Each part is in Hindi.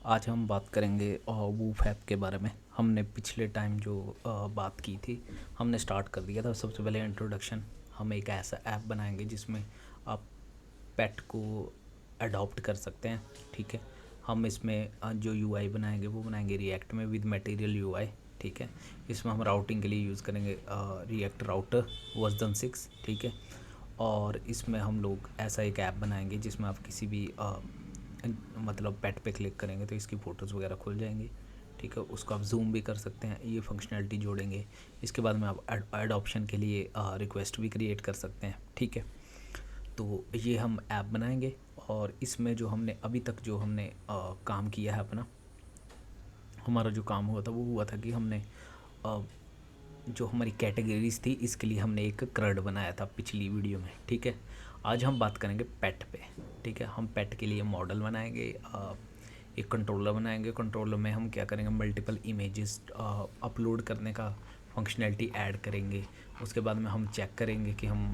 आज हम बात करेंगे वूफ ऐप के बारे में। हमने पिछले टाइम जो बात की थी, हमने स्टार्ट कर दिया था। सबसे पहले इंट्रोडक्शन, हम एक ऐसा ऐप बनाएंगे जिसमें आप पेट को अडॉप्ट कर सकते हैं। ठीक है, हम इसमें जो यूआई बनाएंगे वो बनाएंगे रिएक्ट में विद मटेरियल यूआई। ठीक है, इसमें हम राउटिंग के लिए यूज़ करेंगे रिएक्ट राउटर वर्जन 6। ठीक है, और इसमें हम लोग ऐसा एक ऐप बनाएंगे जिसमें आप किसी भी मतलब पेट पे क्लिक करेंगे तो इसकी फ़ोटोज़ वगैरह खुल जाएंगी। ठीक है, उसको आप जूम भी कर सकते हैं, ये फंक्शनैलिटी जोड़ेंगे। इसके बाद में आप एडॉप्शन के लिए रिक्वेस्ट भी क्रिएट कर सकते हैं। ठीक है, तो ये हम ऐप बनाएंगे और इसमें जो हमने अभी तक जो हमने काम किया है अपना, हमारा जो काम हुआ था वो हुआ था कि हमने जो हमारी कैटेगरीज थी इसके लिए हमने एक क्रड बनाया था पिछली वीडियो में। ठीक है, आज हम बात करेंगे पेट पे। ठीक है, हम पेट के लिए मॉडल बनाएंगे, एक कंट्रोलर बनाएंगे। कंट्रोलर में हम क्या करेंगे, मल्टीपल इमेजेस अपलोड करने का फंक्शनैलिटी ऐड करेंगे। उसके बाद में हम चेक करेंगे कि हम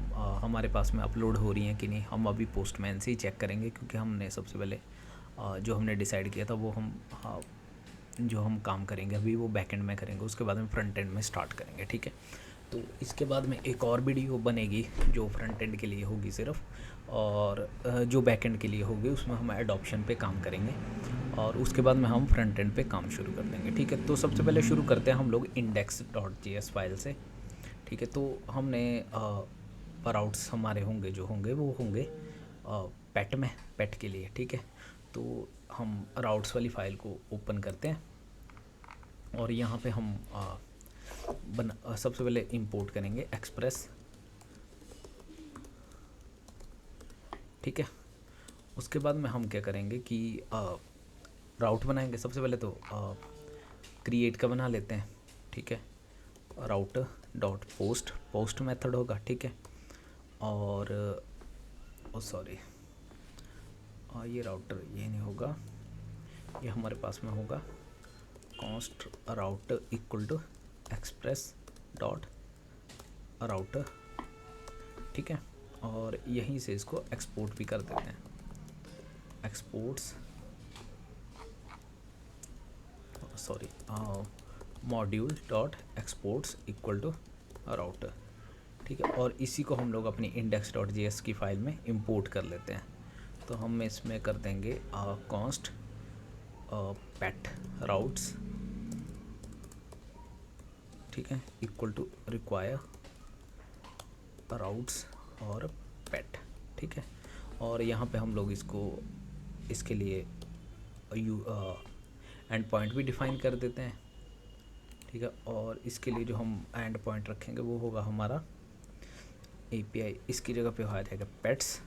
हमारे पास में अपलोड हो रही हैं कि नहीं। हम अभी पोस्टमैन से ही चेक करेंगे क्योंकि हमने सबसे पहले जो हमने डिसाइड किया था वो हम जो हम काम करेंगे अभी वो बैक एंड में करेंगे, उसके बाद में फ्रंट एंड में स्टार्ट करेंगे। ठीक है, तो इसके बाद में एक और वीडियो बनेगी जो फ्रंट एंड के लिए होगी सिर्फ, और जो बैक एंड के लिए होगी उसमें हम एडॉप्शन पे काम करेंगे और उसके बाद में हम फ्रंट एंड पे काम शुरू कर देंगे। ठीक है, तो सबसे पहले शुरू करते हैं हम लोग index.js फाइल से। ठीक है, तो हमने राउट्स हमारे होंगे जो होंगे वो होंगे पेट में, पेट के लिए। ठीक है, तो हम राउट्स वाली फ़ाइल को ओपन करते हैं और यहाँ पे हम सबसे पहले इंपोर्ट करेंगे एक्सप्रेस। ठीक है, उसके बाद में हम क्या करेंगे कि राउट बनाएंगे। सबसे पहले तो क्रिएट का बना लेते हैं। ठीक है, राउट डॉट पोस्ट, पोस्ट मेथड होगा। ठीक है, और सॉरी ये राउटर ये नहीं होगा, ये हमारे पास में होगा const route equal to express dot router. ठीक है, और यहीं से इसको एक्सपोर्ट भी कर देते हैं, exports sorry module dot exports equal to router. ठीक है, और इसी को हम लोग अपनी index.js की फ़ाइल में इंपोर्ट कर लेते हैं। तो हम इसमें कर देंगे कॉन्स्ट पेट राउट्स, ठीक है, इक्वल टू रिक्वायर राउट्स और पेट। ठीक है, और यहाँ पे हम लोग इसको इसके लिए एंड पॉइंट भी डिफ़ाइन कर देते हैं। ठीक है, और इसके लिए जो हम एंड पॉइंट रखेंगे वो होगा हमारा API। इसकी जगह पे आ जाएगा पेट्स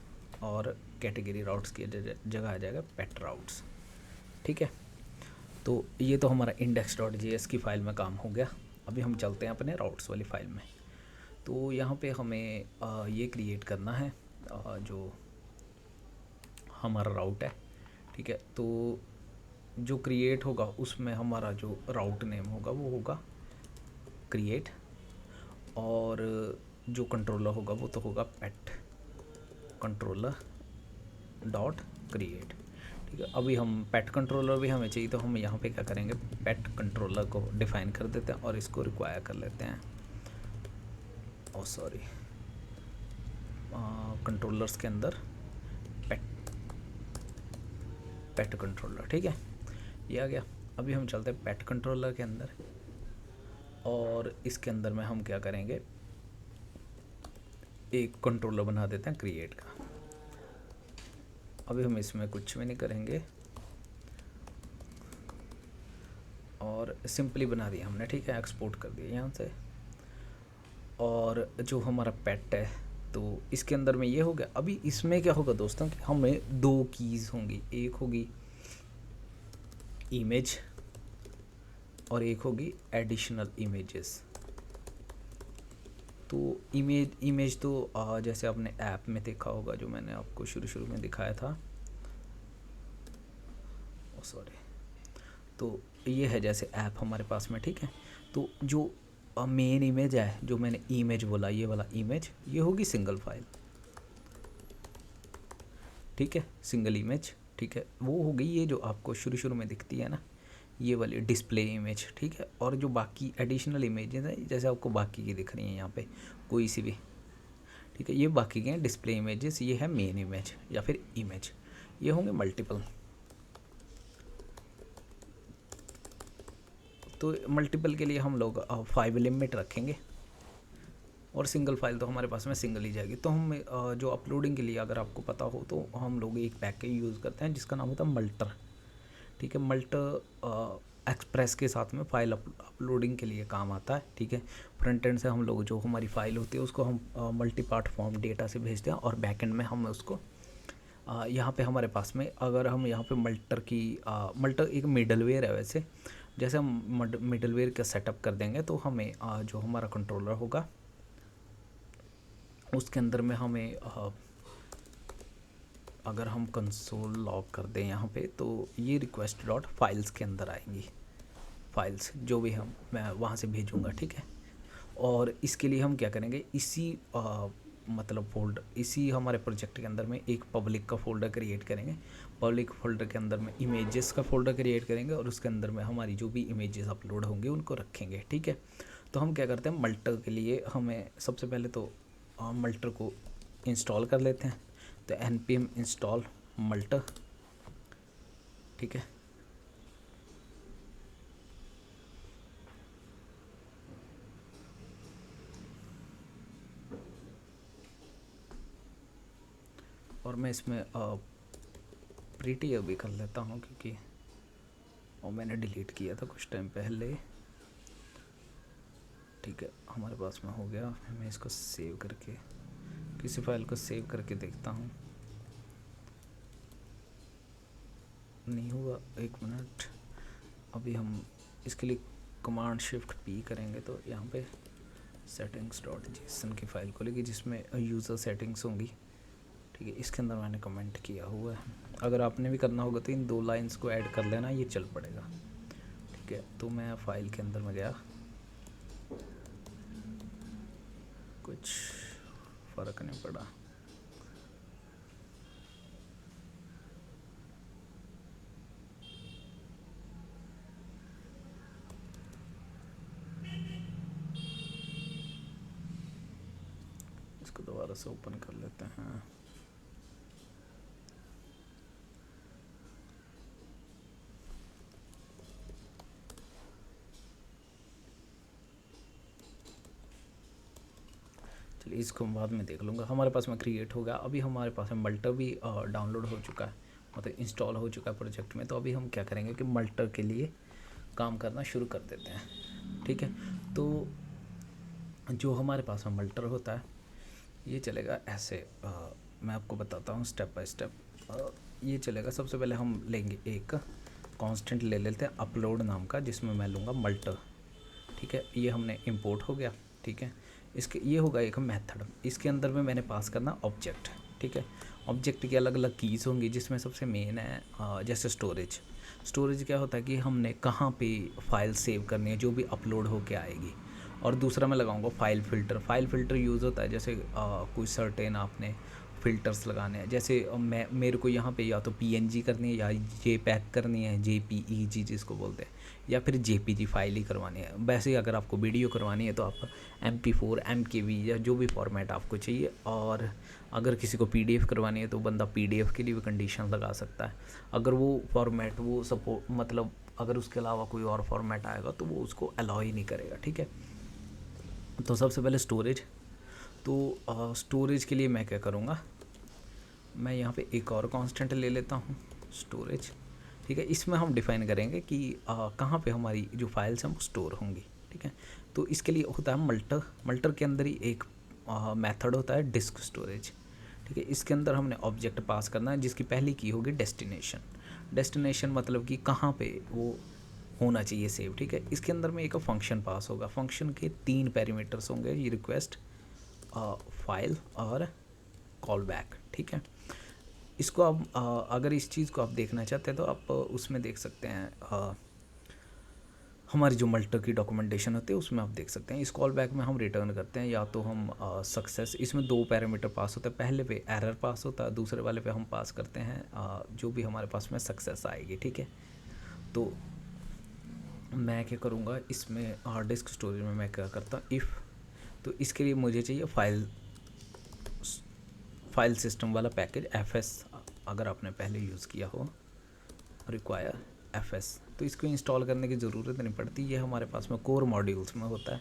और कैटेगरी राउट्स की जगह आ जाएगा पेट राउट्स। ठीक है, तो ये तो हमारा index.js की फ़ाइल में काम हो गया। अभी हम चलते हैं अपने राउट्स वाली फ़ाइल में। तो यहाँ पे हमें ये क्रिएट करना है जो हमारा राउट है। ठीक है, तो जो क्रिएट होगा उसमें हमारा जो राउट नेम होगा वो होगा क्रिएट, और जो कंट्रोलर होगा वो तो होगा पेट कंट्रोलर डॉट क्रिएट। ठीक है, अभी हम पेट कंट्रोलर भी हमें चाहिए तो हम यहाँ पे क्या करेंगे, पेट कंट्रोलर को डिफ़ाइन कर देते हैं और इसको रिक्वायर कर लेते हैं। और सॉरी कंट्रोलर्स के अंदर पेट कंट्रोलर। ठीक है, ये आ गया। अभी हम चलते हैं पेट कंट्रोलर के अंदर और इसके अंदर में हम क्या करेंगे, एक कंट्रोलर बना देते हैं क्रिएट का। अभी हम इसमें कुछ भी नहीं करेंगे और सिंपली बना दिया हमने। ठीक है, एक्सपोर्ट कर दिया यहाँ से। और जो हमारा पेट है तो इसके अंदर में ये हो गया। अभी इसमें क्या होगा दोस्तों कि हमें दो कीज़ होंगी, एक होगी इमेज और एक होगी एडिशनल इमेजेस। तो इमेज तो जैसे आपने ऐप में देखा होगा, जो मैंने आपको शुरू में दिखाया था, सॉरी, तो ये है जैसे ऐप हमारे पास में। ठीक है, तो जो मेन इमेज है, जो मैंने इमेज बोला, ये वाला इमेज, ये होगी सिंगल फाइल। ठीक है, सिंगल इमेज ठीक है, वो हो गई ये जो आपको शुरू शुरू में दिखती है ना, ये वाली डिस्प्ले इमेज, ठीक है। और जो बाकी एडिशनल इमेजेस हैं, जैसे आपको बाकी की दिख रही हैं यहाँ पे कोई सी भी, ठीक है, ये बाकी के हैं डिस्प्ले इमेजेस, ये है मेन इमेज या फिर इमेज, ये होंगे मल्टीपल। तो मल्टीपल के लिए हम लोग 5 लिमिट रखेंगे, और सिंगल फाइल तो हमारे पास में सिंगल ही जाएगी। तो हम जो अपलोडिंग के लिए, अगर आपको पता हो तो हम लोग एक पैकेज यूज़ करते हैं जिसका नाम होता है मल्टर, ठीक है। मल्टर एक्सप्रेस के साथ में फ़ाइल अपलोडिंग के लिए काम आता है, ठीक है। फ्रंट एंड से हम लोग जो हमारी फ़ाइल होती है उसको हम मल्टी पार्ट फॉर्म डेटा से भेजते हैं, और बैक एंड में हम उसको यहाँ पे हमारे पास में, अगर हम यहाँ पे मल्टर की मल्टर एक मिडलवेयर है वैसे, जैसे हम मिडलवेयर का सेटअप कर देंगे तो हमें जो हमारा कंट्रोलर होगा उसके अंदर में हमें अगर हम कंसोल लॉग कर दें यहाँ पे, तो ये रिक्वेस्ट डॉट फाइल्स के अंदर आएंगी, फाइल्स जो भी मैं वहाँ से भेजूँगा, ठीक है। और इसके लिए हम क्या करेंगे, इसी मतलब फोल्डर, इसी हमारे प्रोजेक्ट के अंदर में एक पब्लिक का फ़ोल्डर क्रिएट करेंगे। पब्लिक फ़ोल्डर के अंदर में इमेजेस का फ़ोल्डर क्रिएट करेंगे, और उसके अंदर में हमारी जो भी इमेजेस अपलोड होंगे उनको रखेंगे, ठीक है। तो हम क्या करते हैं, मल्टर के लिए हमें सबसे पहले तो मल्टर को इंस्टॉल कर लेते हैं। तो npm इंस्टॉल मल्टर, ठीक है। और मैं इसमें प्रीटी अभी कर लेता हूँ, क्योंकि और मैंने डिलीट किया था कुछ टाइम पहले, ठीक है। हमारे पास में हो गया, मैं इसको सेव करके, किसी फाइल को सेव करके देखता हूँ, नहीं हुआ, 1 मिनट। अभी हम इसके लिए कमांड शिफ्ट पी करेंगे, तो यहाँ पे settings.json की फ़ाइल खोलेगी जिसमें यूज़र सेटिंग्स होंगी, ठीक है। इसके अंदर मैंने कमेंट किया हुआ है, अगर आपने भी करना होगा तो इन 2 लाइंस को ऐड कर लेना, ये चल पड़ेगा, ठीक है। तो मैं फ़ाइल के अंदर में गया, कुछ फ़र्क नहीं पड़ा, इसको दोबारा से ओपन कर लेते हैं। चलिए इसको बाद में देख लूँगा, हमारे पास में क्रिएट हो गया। अभी हमारे पास में मल्टर भी डाउनलोड हो चुका है, मतलब इंस्टॉल हो चुका है प्रोजेक्ट में। तो अभी हम क्या करेंगे कि मल्टर के लिए काम करना शुरू कर देते हैं, ठीक है। तो जो हमारे पास में मल्टर होता है, ये चलेगा ऐसे, मैं आपको बताता हूँ स्टेप बाय स्टेप। ये चलेगा, सबसे पहले हम लेंगे एक कांस्टेंट ले लेते हैं अपलोड नाम का, जिसमें मैं लूँगा मल्टर, ठीक है। ये हमने इंपोर्ट हो गया, ठीक है। इसके ये होगा एक मेथड, इसके अंदर में मैंने पास करना ऑब्जेक्ट, ठीक है। ऑब्जेक्ट की अलग अलग कीज़ होंगी, जिसमें सबसे मेन है जैसे स्टोरेज। स्टोरेज क्या होता है कि हमने कहाँ पे फाइल सेव करनी है जो भी अपलोड होके आएगी। और दूसरा मैं लगाऊंगा file filter. File filter use होता है जैसे कोई सर्टेन आपने फ़िल्टर्स लगाने हैं, जैसे मैं मेरे को यहाँ पे या तो पीएनजी करनी है, या जेपैग करनी है, जेपीईजी जिसको बोलते हैं, या फिर जेपीजी फाइल ही करवानी है। वैसे ही अगर आपको वीडियो करवानी है तो आप MP4 MKV या जो भी फॉर्मेट आपको चाहिए, और अगर किसी को PDF करवानी है तो बंदा PDF के लिए भी कंडीशन लगा सकता है। अगर वो फॉर्मेट वो सपोर्ट, मतलब अगर उसके अलावा कोई और फॉर्मेट आएगा तो वो उसको अलाउ ही नहीं करेगा, ठीक है। तो सबसे पहले स्टोरेज, तो स्टोरेज के लिए मैं क्या करूँगा, मैं यहाँ पे एक और कांस्टेंट ले लेता हूँ स्टोरेज, ठीक है। इसमें हम डिफ़ाइन करेंगे कि कहाँ पे हमारी जो फाइल्स हैं वो स्टोर होंगी, ठीक है। तो इसके लिए होता है मल्टर। मल्टर के अंदर ही एक मेथड होता है डिस्क स्टोरेज, ठीक है। इसके अंदर हमने ऑब्जेक्ट पास करना है जिसकी पहली की होगी डेस्टिनेशन। डेस्टिनेशन मतलब कि कहाँ पे वो होना चाहिए सेव, ठीक है। इसके अंदर में एक फंक्शन पास होगा, फंक्शन के 3 पैरामीटर्स होंगे, ये रिक्वेस्ट, फाइल और कॉल बैक, ठीक है। इसको आप अगर इस चीज़ को आप देखना चाहते हैं तो आप उसमें देख सकते हैं, हमारी जो मल्टर की डॉक्यूमेंटेशन होती है उसमें आप देख सकते हैं। इस कॉल बैक में हम रिटर्न करते हैं या तो हम सक्सेस, इसमें 2 पैरामीटर पास होते हैं, पहले पे एरर पास होता है, दूसरे वाले पे हम पास करते हैं जो भी हमारे पास में सक्सेस आएगी, ठीक है। तो मैं क्या करूँगा इसमें डिस्क स्टोरेज में मैं क्या करता हूँ इफ़, तो इसके लिए मुझे चाहिए फाइल सिस्टम वाला पैकेज fs, अगर आपने पहले यूज़ किया हो, रिक्वायर fs। तो इसको इंस्टॉल करने की ज़रूरत नहीं पड़ती, ये हमारे पास में कोर मॉड्यूल्स में होता है,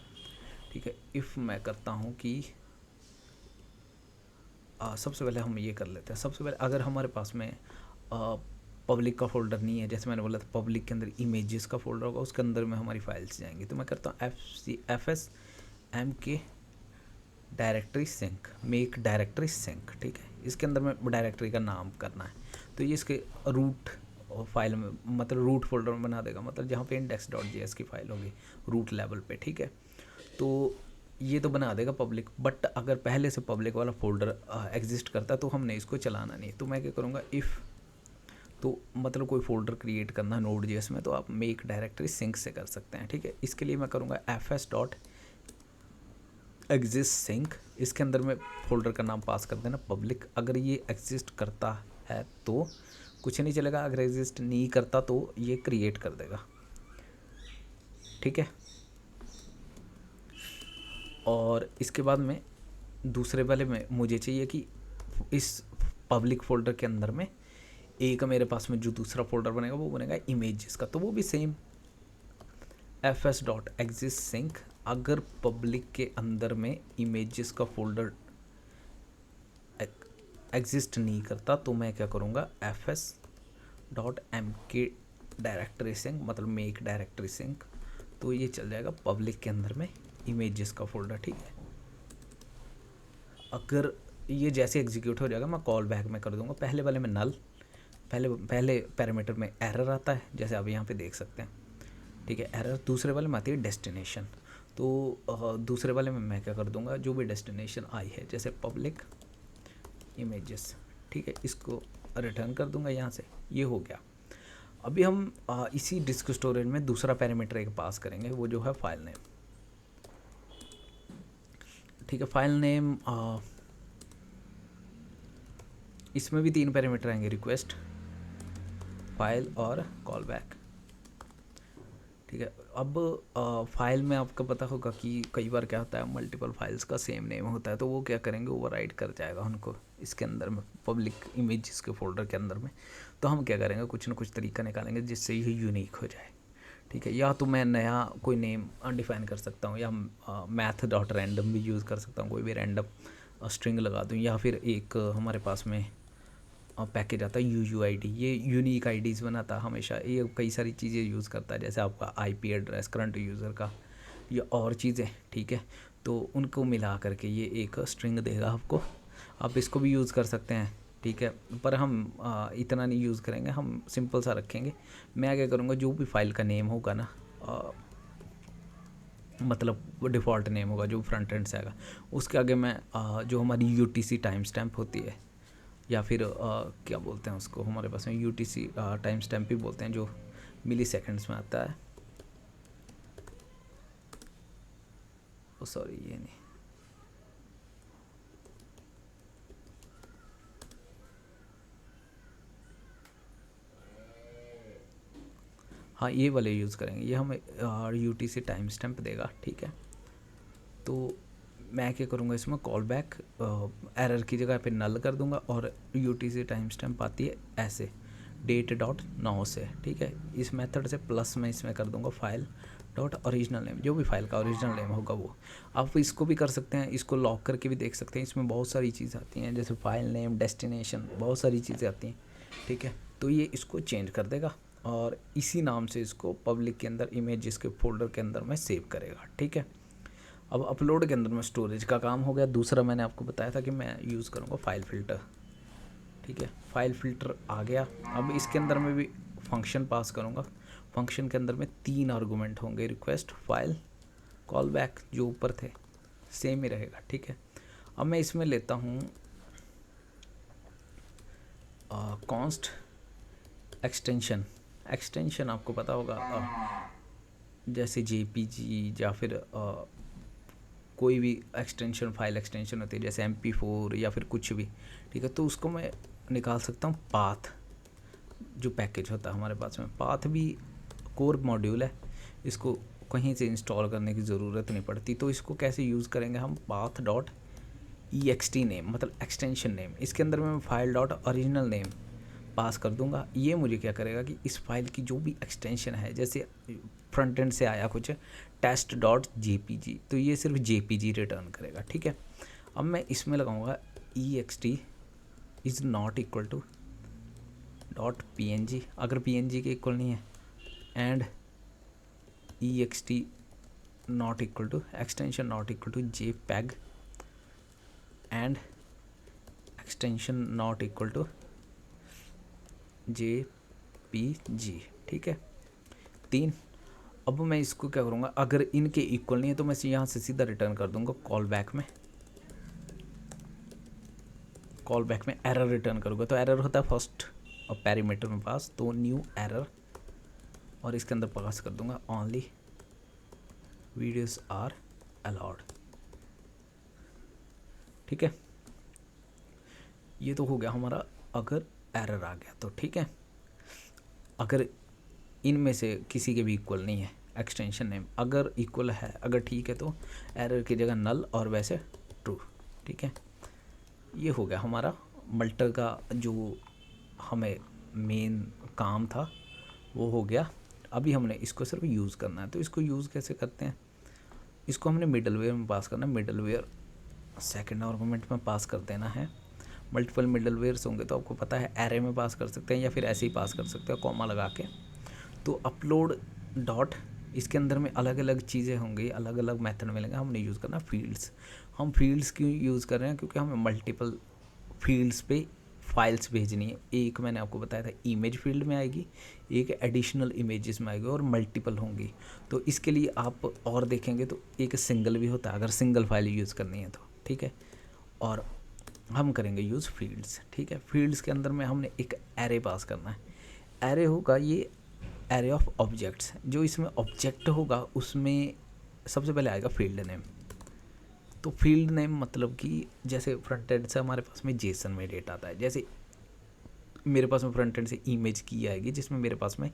ठीक है। इफ़ मैं करता हूँ कि सबसे पहले हम ये कर लेते हैं। सबसे पहले अगर हमारे पास में पब्लिक का फोल्डर नहीं है, जैसे मैंने बोला था पब्लिक के अंदर इमेजेस का फोल्डर होगा, उसके अंदर में हमारी फाइल्स जाएंगी। तो मैं करता हूँ fs mk directory sync, make directory sync, ठीक है। इसके अंदर में डायरेक्टरी का नाम करना है, तो ये इसके रूट फाइल में, मतलब रूट फोल्डर में बना देगा, मतलब जहाँ पे index.js की फाइल होगी रूट लेवल पे, ठीक है। तो ये तो बना देगा पब्लिक, बट अगर पहले से पब्लिक वाला फोल्डर एग्जिस्ट करता है तो हमने इसको चलाना नहीं है। तो मैं क्या करूँगा इफ़, तो मतलब कोई फोल्डर क्रिएट करना Node.js में, तो आप मेक डायरेक्टरी सिंक से कर सकते हैं, ठीक है। इसके लिए मैं करूँगा fs.exist sync, इसके अंदर में फोल्डर का नाम पास कर देना पब्लिक। अगर ये एग्जिस्ट करता है तो कुछ नहीं चलेगा, अगर एग्जिस्ट नहीं करता तो ये क्रिएट कर देगा, ठीक है। और इसके बाद में दूसरे वाले में मुझे चाहिए कि इस पब्लिक फोल्डर के अंदर में एक मेरे पास में जो दूसरा फोल्डर बनेगा वो बनेगा इमेजेस का, तो वो भी सेम fs.exist sync। अगर पब्लिक के अंदर में इमेजेस का फोल्डर एग्जिस्ट नहीं करता तो मैं क्या करूँगा fs.mk डायरेक्टरी सिंक, मतलब मेक डायरेक्टरी सिंक, तो ये चल जाएगा पब्लिक के अंदर में इमेजेस का फोल्डर, ठीक है। अगर ये जैसे एग्जीक्यूट हो जाएगा मैं कॉल बैक में कर दूंगा, पहले वाले में नल, पहले पैरामीटर में एरर आता है जैसे आप यहाँ पे देख सकते हैं, ठीक है, एरर। दूसरे वाले में आती है डेस्टिनेशन, तो दूसरे वाले में मैं क्या कर दूंगा जो भी डेस्टिनेशन आई है जैसे पब्लिक इमेजेस, ठीक है, इसको रिटर्न कर दूंगा यहाँ से, ये हो गया। अभी हम इसी डिस्क स्टोरेज में दूसरा पैरामीटर एक पास करेंगे, वो जो है फाइल नेम, ठीक है। फाइल नेम इसमें भी 3 पैरामीटर आएंगे, रिक्वेस्ट, फाइल और कॉल बैक, ठीक है। अब फाइल में आपको पता होगा कि कई बार क्या होता है मल्टीपल फाइल्स का सेम नेम होता है, तो वो क्या करेंगे ओवरराइड कर जाएगा उनको इसके अंदर में पब्लिक इमेजेस के फोल्डर के अंदर में। तो हम क्या करेंगे कुछ ना कुछ तरीका निकालेंगे जिससे ये यूनिक हो जाए, ठीक है। या तो मैं नया कोई नेम अनडिफाइन कर सकता हूँ, या math.random भी यूज़ कर सकता हूँ, कोई भी रैंडम स्ट्रिंग लगा दूँ, या फिर एक हमारे पास में पैकेज आता है UUID, ये यूनिक आईडीज़ बनाता है हमेशा, ये कई सारी चीज़ें यूज़ करता है, जैसे आपका IP एड्रेस, करंट यूज़र का, या और चीज़ें, ठीक है। तो उनको मिला करके ये एक स्ट्रिंग देगा आपको, आप इसको भी यूज़ कर सकते हैं, ठीक है। पर हम इतना नहीं यूज़ करेंगे, हम सिंपल सा रखेंगे। मैं क्या करूँगा जो भी फाइल का नेम होगा ना, मतलब वो डिफ़ॉल्ट नेम होगा जो फ्रंट एंड से आएगा, उसके आगे मैं जो हमारी UTC टाइम स्टैम्प होती है, या फिर क्या बोलते हैं उसको, हमारे पास में UTC टाइम स्टैम्प भी बोलते हैं, जो मिली सेकेंड्स में आता है, ओ सॉरी ये नहीं, हाँ ये वाले यूज़ करेंगे, ये हमें UTC टाइम स्टैम्प देगा, ठीक है। तो मैं क्या करूँगा इसमें कॉल बैक एरर की जगह पे नल कर दूंगा, और UTC टाइम स्टैम्प आती है ऐसे date.now से, ठीक है। इस मेथड से प्लस में इसमें कर दूंगा फाइल डॉट ओरिजिनल नेम, जो भी फाइल का ओरिजिनल नेम होगा वो। आप इसको भी कर सकते हैं, इसको लॉक करके भी देख सकते हैं, इसमें बहुत सारी चीज़ें आती हैं जैसे फाइल नेम, डेस्टिनेशन, बहुत सारी चीज़ें आती हैं, ठीक है। तो ये इसको चेंज कर देगा और इसी नाम से इसको पब्लिक के अंदर इमेजेस के फोल्डर के अंदर में सेव करेगा, ठीक है। अब अपलोड के अंदर में स्टोरेज का काम हो गया। दूसरा मैंने आपको बताया था कि मैं यूज़ करूँगा फाइल फ़िल्टर, ठीक है। फाइल फ़िल्टर आ गया। अब इसके अंदर में भी फंक्शन पास करूँगा, फंक्शन के अंदर में 3 आर्गूमेंट होंगे, रिक्वेस्ट, फाइल, कॉल बैक, जो ऊपर थे सेम ही रहेगा, ठीक है। अब मैं इसमें लेता हूँ कॉन्स्ट एक्सटेंशन, एक्सटेंशन आपको पता होगा जैसे JPG या फिर कोई भी एक्सटेंशन फाइल एक्सटेंशन होती है जैसे MP4 या फिर कुछ भी, ठीक है। तो उसको मैं निकाल सकता हूँ पाथ, जो पैकेज होता है हमारे पास में। पाथ भी कोर मॉड्यूल है, इसको कहीं से इंस्टॉल करने की ज़रूरत नहीं पड़ती। तो इसको कैसे यूज़ करेंगे हम, पाथ डॉट ext नेम मतलब एक्सटेंशन नेम, इसके अंदर में मैं फाइल डॉट ओरिजिनल नेम पास कर दूंगा। ये मुझे क्या करेगा कि इस फाइल की जो भी एक्सटेंशन है, जैसे फ्रंट एंड से आया कुछ टेस्ट डॉट JPG, तो ये सिर्फ JPG रिटर्न करेगा, ठीक है। अब मैं इसमें लगाऊंगा ext is not equal to dot PNG, अगर PNG के इक्वल नहीं है, and ext not equal to extension not equal to JPEG and extension not equal to JPG, ठीक है। 3। अब मैं इसको क्या करूँगा, अगर इनके इक्वल नहीं है तो मैं यहाँ से सीधा रिटर्न कर दूँगा कॉल बैक में एरर रिटर्न करूँगा। तो एरर होता है फर्स्ट और पैरामीटर में पास, तो न्यू एरर, और इसके अंदर पास कर दूँगा ओनली वीडियोस आर अलाउड, ठीक है। ये तो हो गया हमारा अगर एरर आ गया तो, ठीक है। अगर इनमें से किसी के भी इक्वल नहीं है एक्सटेंशन नेम, अगर इक्वल है, अगर ठीक है, तो एरर की जगह नल और वैसे ट्रू, ठीक है। ये हो गया हमारा मल्टर का जो हमें मेन काम था वो हो गया। अभी हमने इसको सिर्फ यूज़ करना है। तो इसको यूज़ कैसे करते हैं, इसको हमने मिडलवेयर में पास करना है। मिडलवेयर सेकेंड आर्गुमेंट में पास कर देना है। मल्टीपल मिडलवेयर्स होंगे तो आपको पता है एरे में पास कर सकते हैं या फिर ऐसे ही पास कर सकते हैं कॉमा लगा के। तो अपलोड डॉट, इसके अंदर में अलग अलग चीज़ें होंगी, अलग अलग मेथड मिलेंगे। हमने यूज़ करना फील्ड्स। हम फील्ड्स क्यों यूज़ कर रहे हैं, क्योंकि हमें मल्टीपल फील्ड्स पे फाइल्स भेजनी है। एक मैंने आपको बताया था इमेज फील्ड में आएगी, एक एडिशनल इमेजेस में आएगी और मल्टीपल होंगी। तो इसके लिए आप और देखेंगे तो एक सिंगल भी होता है अगर सिंगल फाइल यूज़ करनी है तो, ठीक है। और हम करेंगे यूज़ फील्ड्स, ठीक है। फील्ड्स के अंदर में हमने एक एरे पास करना है। एरे होगा ये एरे ऑफ ऑब्जेक्ट्स, जो इसमें ऑब्जेक्ट होगा उसमें सबसे पहले आएगा फील्ड नेम। तो फील्ड नेम मतलब कि जैसे फ्रंट एंड से हमारे पास में जेसन में डेटा आता है, जैसे मेरे पास में फ्रंट एंड से इमेज की आएगी जिसमें मेरे पास में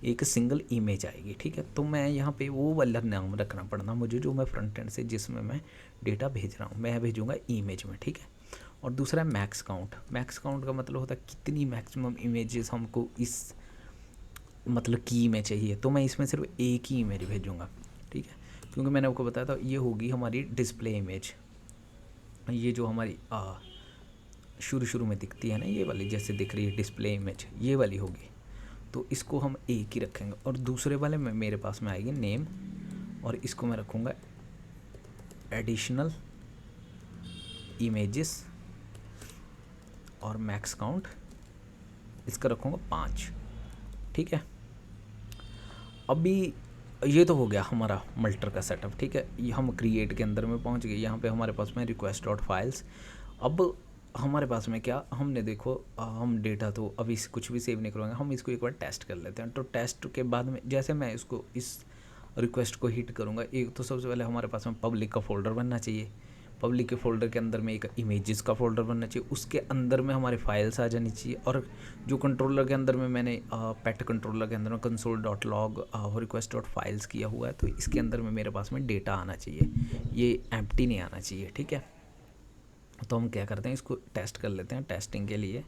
एक सिंगल इमेज आएगी, ठीक है। तो मैं यहाँ पे वो वाला नाम रखना पड़ना मुझे जो मैं फ्रंट एंड से जिसमें मैं डेटा भेज रहा हूँ, मैं भेजूँगा इमेज में, ठीक है। और दूसरा है मैक्स काउंट। मैक्स काउंट का मतलब होता है कितनी मैक्सिमम इमेजेस हमको इस मतलब की में चाहिए। तो मैं इसमें सिर्फ एक ही इमेज भेजूँगा, ठीक है। क्योंकि मैंने आपको बताया था ये होगी हमारी डिस्प्ले इमेज, ये जो हमारी शुरू में दिखती है ना, ये वाली जैसे दिख रही है डिस्प्ले इमेज, ये वाली होगी। तो इसको हम एक ही रखेंगे। और दूसरे वाले में मेरे पास में आएगी नेम, और इसको मैं रखूँगा एडिशनल इमेजेस, और मैक्स काउंट इसका रखूँगा 5, ठीक है। अभी ये तो हो गया हमारा मल्टर का सेटअप, ठीक है। ये हम क्रिएट के अंदर में पहुंच गए। यहाँ पे हमारे पास में रिक्वेस्ट डॉट फाइल्स। अब हमारे पास में क्या, हमने देखो हम डेटा तो अभी कुछ भी सेव नहीं करेंगे, हम इसको एक बार टेस्ट कर लेते हैं। तो टेस्ट के बाद में जैसे मैं इसको इस रिक्वेस्ट को हिट करूँगा, एक तो सबसे पहले हमारे पास में पब्लिक का फोल्डर बनना चाहिए। पब्लिक के फोल्डर के अंदर में एक इमेजेस का फोल्डर बनना चाहिए, उसके अंदर में हमारे फाइल्स आ जानी चाहिए। और जो कंट्रोलर के अंदर में मैंने पेट कंट्रोलर के अंदर में console dot log request dot files किया हुआ है, तो इसके अंदर में मेरे पास में डेटा आना चाहिए, ये एम्प्टी नहीं आना चाहिए, ठीक है। तो हम क्या करते हैं, इसको टेस्ट कर लेते हैं। टेस्टिंग के लिए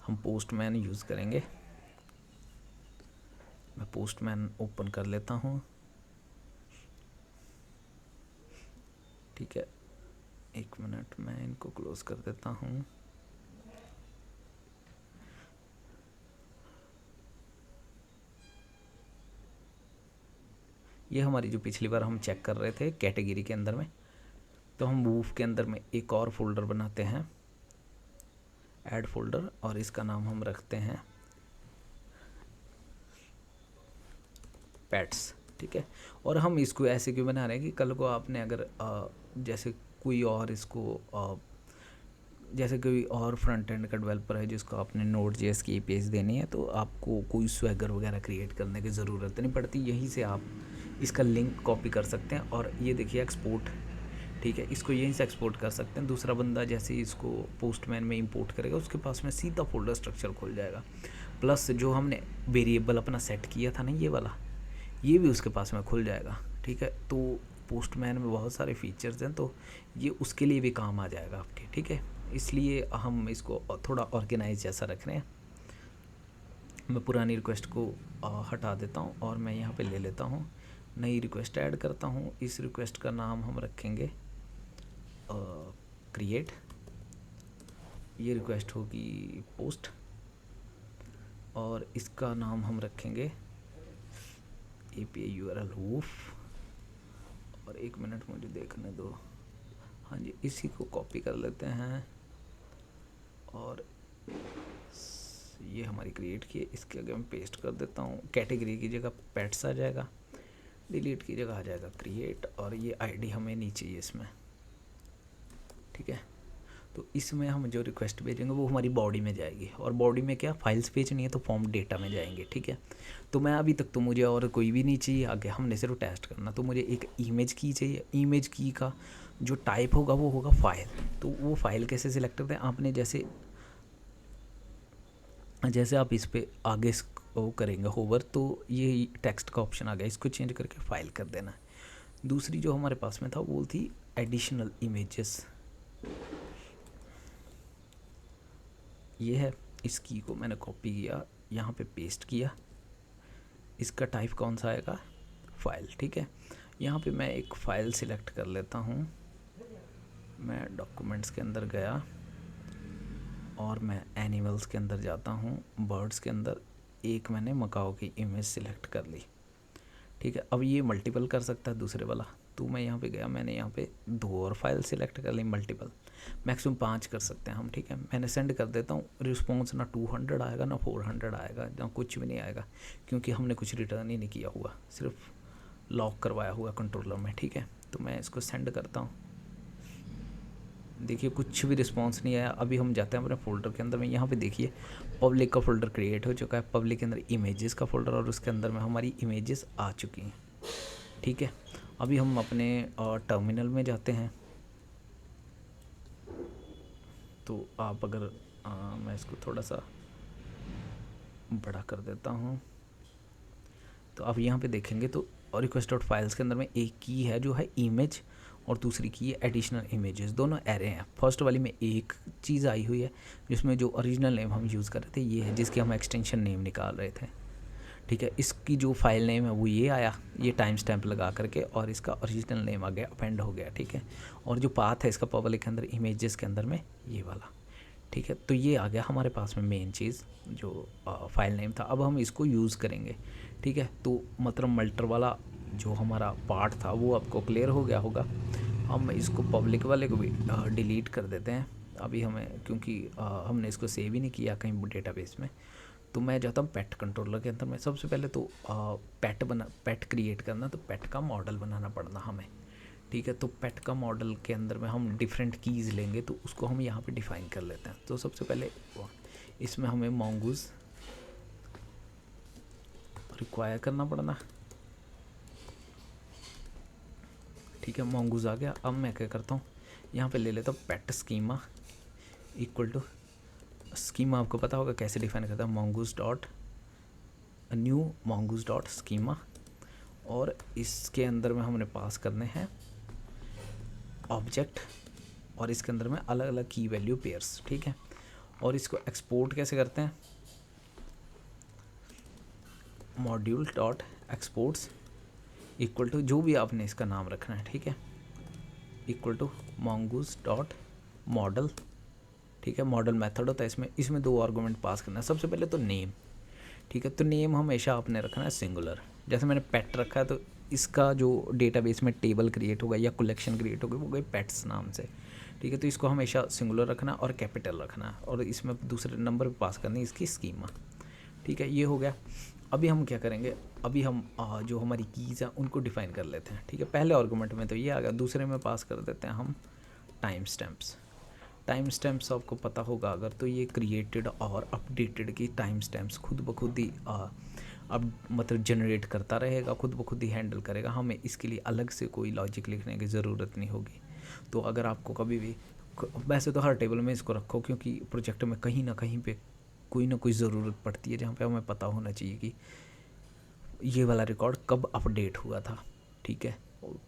हम पोस्टमैन यूज़ करेंगे। मैं पोस्टमैन ओपन कर लेता हूँ, ठीक है। 1 मिनट, मैं इनको क्लोज कर देता हूँ। ये हमारी जो पिछली बार हम चेक कर रहे थे कैटेगरी के अंदर में, तो हम मूव के अंदर में एक और फोल्डर बनाते हैं, ऐड फोल्डर, और इसका नाम हम रखते हैं पेट्स, ठीक है। और हम इसको ऐसे क्यों बना रहे हैं कि कल को आपने अगर जैसे कोई और इसको जैसे कोई और फ्रंट एंड का डेवलपर है जिसको आपने Node.js की APIs देनी है, तो आपको कोई स्वैगर वगैरह क्रिएट करने की ज़रूरत नहीं पड़ती। यहीं से आप इसका लिंक कॉपी कर सकते हैं और ये देखिए एक्सपोर्ट, ठीक है, इसको यहीं से एक्सपोर्ट कर सकते हैं। दूसरा बंदा जैसे ही इसको पोस्टमैन में इंपोर्ट करेगा उसके पास में सीधा फोल्डर स्ट्रक्चर खुल जाएगा, प्लस जो हमने वेरिएबल अपना सेट किया था ना ये वाला, ये भी उसके पास में खुल जाएगा, ठीक है। तो पोस्टमैन में बहुत सारे फीचर्स हैं, तो ये उसके लिए भी काम आ जाएगा आपके, ठीक है। इसलिए हम इसको थोड़ा ऑर्गेनाइज जैसा रख रहे हैं। मैं पुरानी रिक्वेस्ट को हटा देता हूँ और मैं यहाँ पे ले लेता हूँ, नई रिक्वेस्ट ऐड करता हूँ। इस रिक्वेस्ट का नाम हम रखेंगे क्रिएट, ये रिक्वेस्ट होगी पोस्ट, और इसका नाम हम रखेंगे API URL woof, और 1 मिनट मुझे देखने दो। हाँ जी, इसी को कॉपी कर लेते हैं और ये हमारी क्रिएट की है, इसके आगे मैं पेस्ट कर देता हूँ। कैटेगरी की जगह पेट्स आ जाएगा, डिलीट की जगह आ जाएगा क्रिएट, और ये आईडी हमें नहीं चाहिए इसमें, ठीक है। तो इसमें हम जो रिक्वेस्ट भेजेंगे वो हमारी बॉडी में जाएगी, और बॉडी में क्या फाइल्स भेजनी है तो फॉर्म डेटा में जाएंगे, ठीक है। तो मैं अभी तक तो मुझे और कोई भी नहीं चाहिए आगे, हमने सिर्फ टेस्ट करना। तो मुझे एक इमेज की चाहिए, इमेज की का जो टाइप होगा वो होगा फाइल। तो वो फाइल कैसे सिलेक्ट करते हैं आपने, जैसे आप इस पर आगे वो करेंगे होवर, तो ये टेक्स्ट का ऑप्शन आ गया, इसको चेंज करके फाइल कर देना है। दूसरी जो हमारे पास में था वो थी एडिशनल इमेजेस, ये है। इस की को मैंने कॉपी किया, यहाँ पे पेस्ट किया, इसका टाइप कौन सा आएगा, फाइल, ठीक है। यहाँ पे मैं एक फ़ाइल सिलेक्ट कर लेता हूँ, मैं डॉक्यूमेंट्स के अंदर गया और मैं एनिमल्स के अंदर जाता हूँ, बर्ड्स के अंदर एक मैंने मकाओ की इमेज सिलेक्ट कर ली, ठीक है। अब ये मल्टीपल कर सकता है दूसरे वाला, तो मैं यहाँ पे गया, मैंने यहाँ पे 2 और फाइल सिलेक्ट कर ली मल्टीपल, मैक्सिमम 5 कर सकते हैं हम, ठीक है। मैंने सेंड कर देता हूँ, रिस्पॉन्स ना 200 आएगा ना 400 आएगा, ना कुछ भी नहीं आएगा, क्योंकि हमने कुछ रिटर्न ही नहीं किया हुआ, सिर्फ लॉक करवाया हुआ कंट्रोलर में, ठीक है। तो मैं इसको सेंड करता हूँ, देखिए कुछ भी रिस्पॉन्स नहीं आया। अभी हम जाते हैं अपने फोल्डर के अंदर में, यहाँ पे देखिए पब्लिक का फ़ोल्डर क्रिएट हो चुका है, पब्लिक के अंदर इमेजेस का फ़ोल्डर, और उसके अंदर में हमारी इमेजेस आ चुकी हैं, ठीक है। अभी हम अपने टर्मिनल में जाते हैं, तो आप अगर मैं इसको थोड़ा सा बड़ा कर देता हूँ, तो आप यहाँ पे देखेंगे तो रिक्वेस्ट डॉट फाइल्स के अंदर में एक की है जो है इमेज, और दूसरी की है एडिशनल इमेजेस, दोनों एरे हैं। फर्स्ट वाली में एक चीज़ आई हुई है जिसमें जो ओरिजिनल नेम हम यूज़ कर रहे थे ये है, जिसके हम एक्सटेंशन नेम निकाल रहे थे, ठीक है। इसकी जो फाइल नेम है वो ये आया, ये टाइम स्टैम्प लगा करके, और इसका ओरिजिनल नेम आ गया, अपेंड हो गया, ठीक है। और जो पाथ है इसका पब्लिक के अंदर इमेजेस के अंदर में ये वाला, ठीक है। तो ये आ गया हमारे पास में मेन चीज़ जो फाइल नेम था। अब हम इसको यूज़ करेंगे, ठीक है। तो मतलब मल्टर वाला जो हमारा पार्ट था वो आपको क्लियर हो गया होगा। हम इसको पब्लिक वाले को भी डिलीट कर देते हैं अभी हमें, क्योंकि हमने इसको सेव ही नहीं किया कहीं डेटाबेस में। तो मैं जाता हूँ पेट कंट्रोलर के अंदर में, सबसे पहले तो पेट क्रिएट करना, तो पेट का मॉडल बनाना पड़ना हमें, ठीक है। तो पेट का मॉडल के अंदर में हम डिफरेंट कीज़ लेंगे, तो उसको हम यहाँ पे डिफ़ाइन कर लेते हैं। तो सबसे पहले इसमें हमें mongoose रिक्वायर करना पड़ना, ठीक है। mongoose आ गया। अब मैं क्या करता हूँ, यहाँ पे ले लेता हूँ पेट स्कीमा इक्वल टू स्कीमा, आपको पता होगा कैसे डिफाइन करता है, mongoose dot new mongoose dot schema, और इसके अंदर में हमने पास करने हैं ऑब्जेक्ट, और इसके अंदर में अलग अलग की वैल्यू पेयर्स, ठीक है। और इसको एक्सपोर्ट कैसे करते हैं, module dot exports equal to जो भी आपने इसका नाम रखना है, ठीक है, equal to mongoose dot model, ठीक है। मॉडल मेथड होता है इसमें 2 आर्गूमेंट पास करना है। सबसे पहले तो नेम, ठीक है। तो नेम हमेशा आपने रखना है सिंगुलर, जैसे मैंने पेट रखा है तो इसका जो डेटाबेस में टेबल क्रिएट होगा या कलेक्शन क्रिएट होगी वो गई पेट्स नाम से, ठीक है। तो इसको हमेशा सिंगुलर रखना और कैपिटल रखना, और इसमें दूसरे नंबर पे पास करनी इसकी स्कीमा, ठीक है। ये हो गया। अभी हम क्या करेंगे, अभी हम जो हमारी कीज़ हैं उनको डिफ़ाइन कर लेते हैं, ठीक है। पहले आर्गूमेंट में तो ये आ गया, दूसरे में पास कर देते हैं हम टाइम स्टैम्प्स। टाइम स्टैम्प्स आपको पता होगा अगर, तो ये क्रिएटेड और अपडेटेड की टाइम स्टैम्प्स खुद ब खुद ही अब मतलब जनरेट करता रहेगा, खुद ब खुद ही हैंडल करेगा, हमें इसके लिए अलग से कोई लॉजिक लिखने की ज़रूरत नहीं होगी। तो अगर आपको कभी भी, वैसे तो हर टेबल में इसको रखो, क्योंकि प्रोजेक्ट में कहीं ना कहीं पे कोई ना कोई ज़रूरत पड़ती है जहाँ पे हमें पता होना चाहिए कि ये वाला रिकॉर्ड कब अपडेट हुआ था, ठीक है।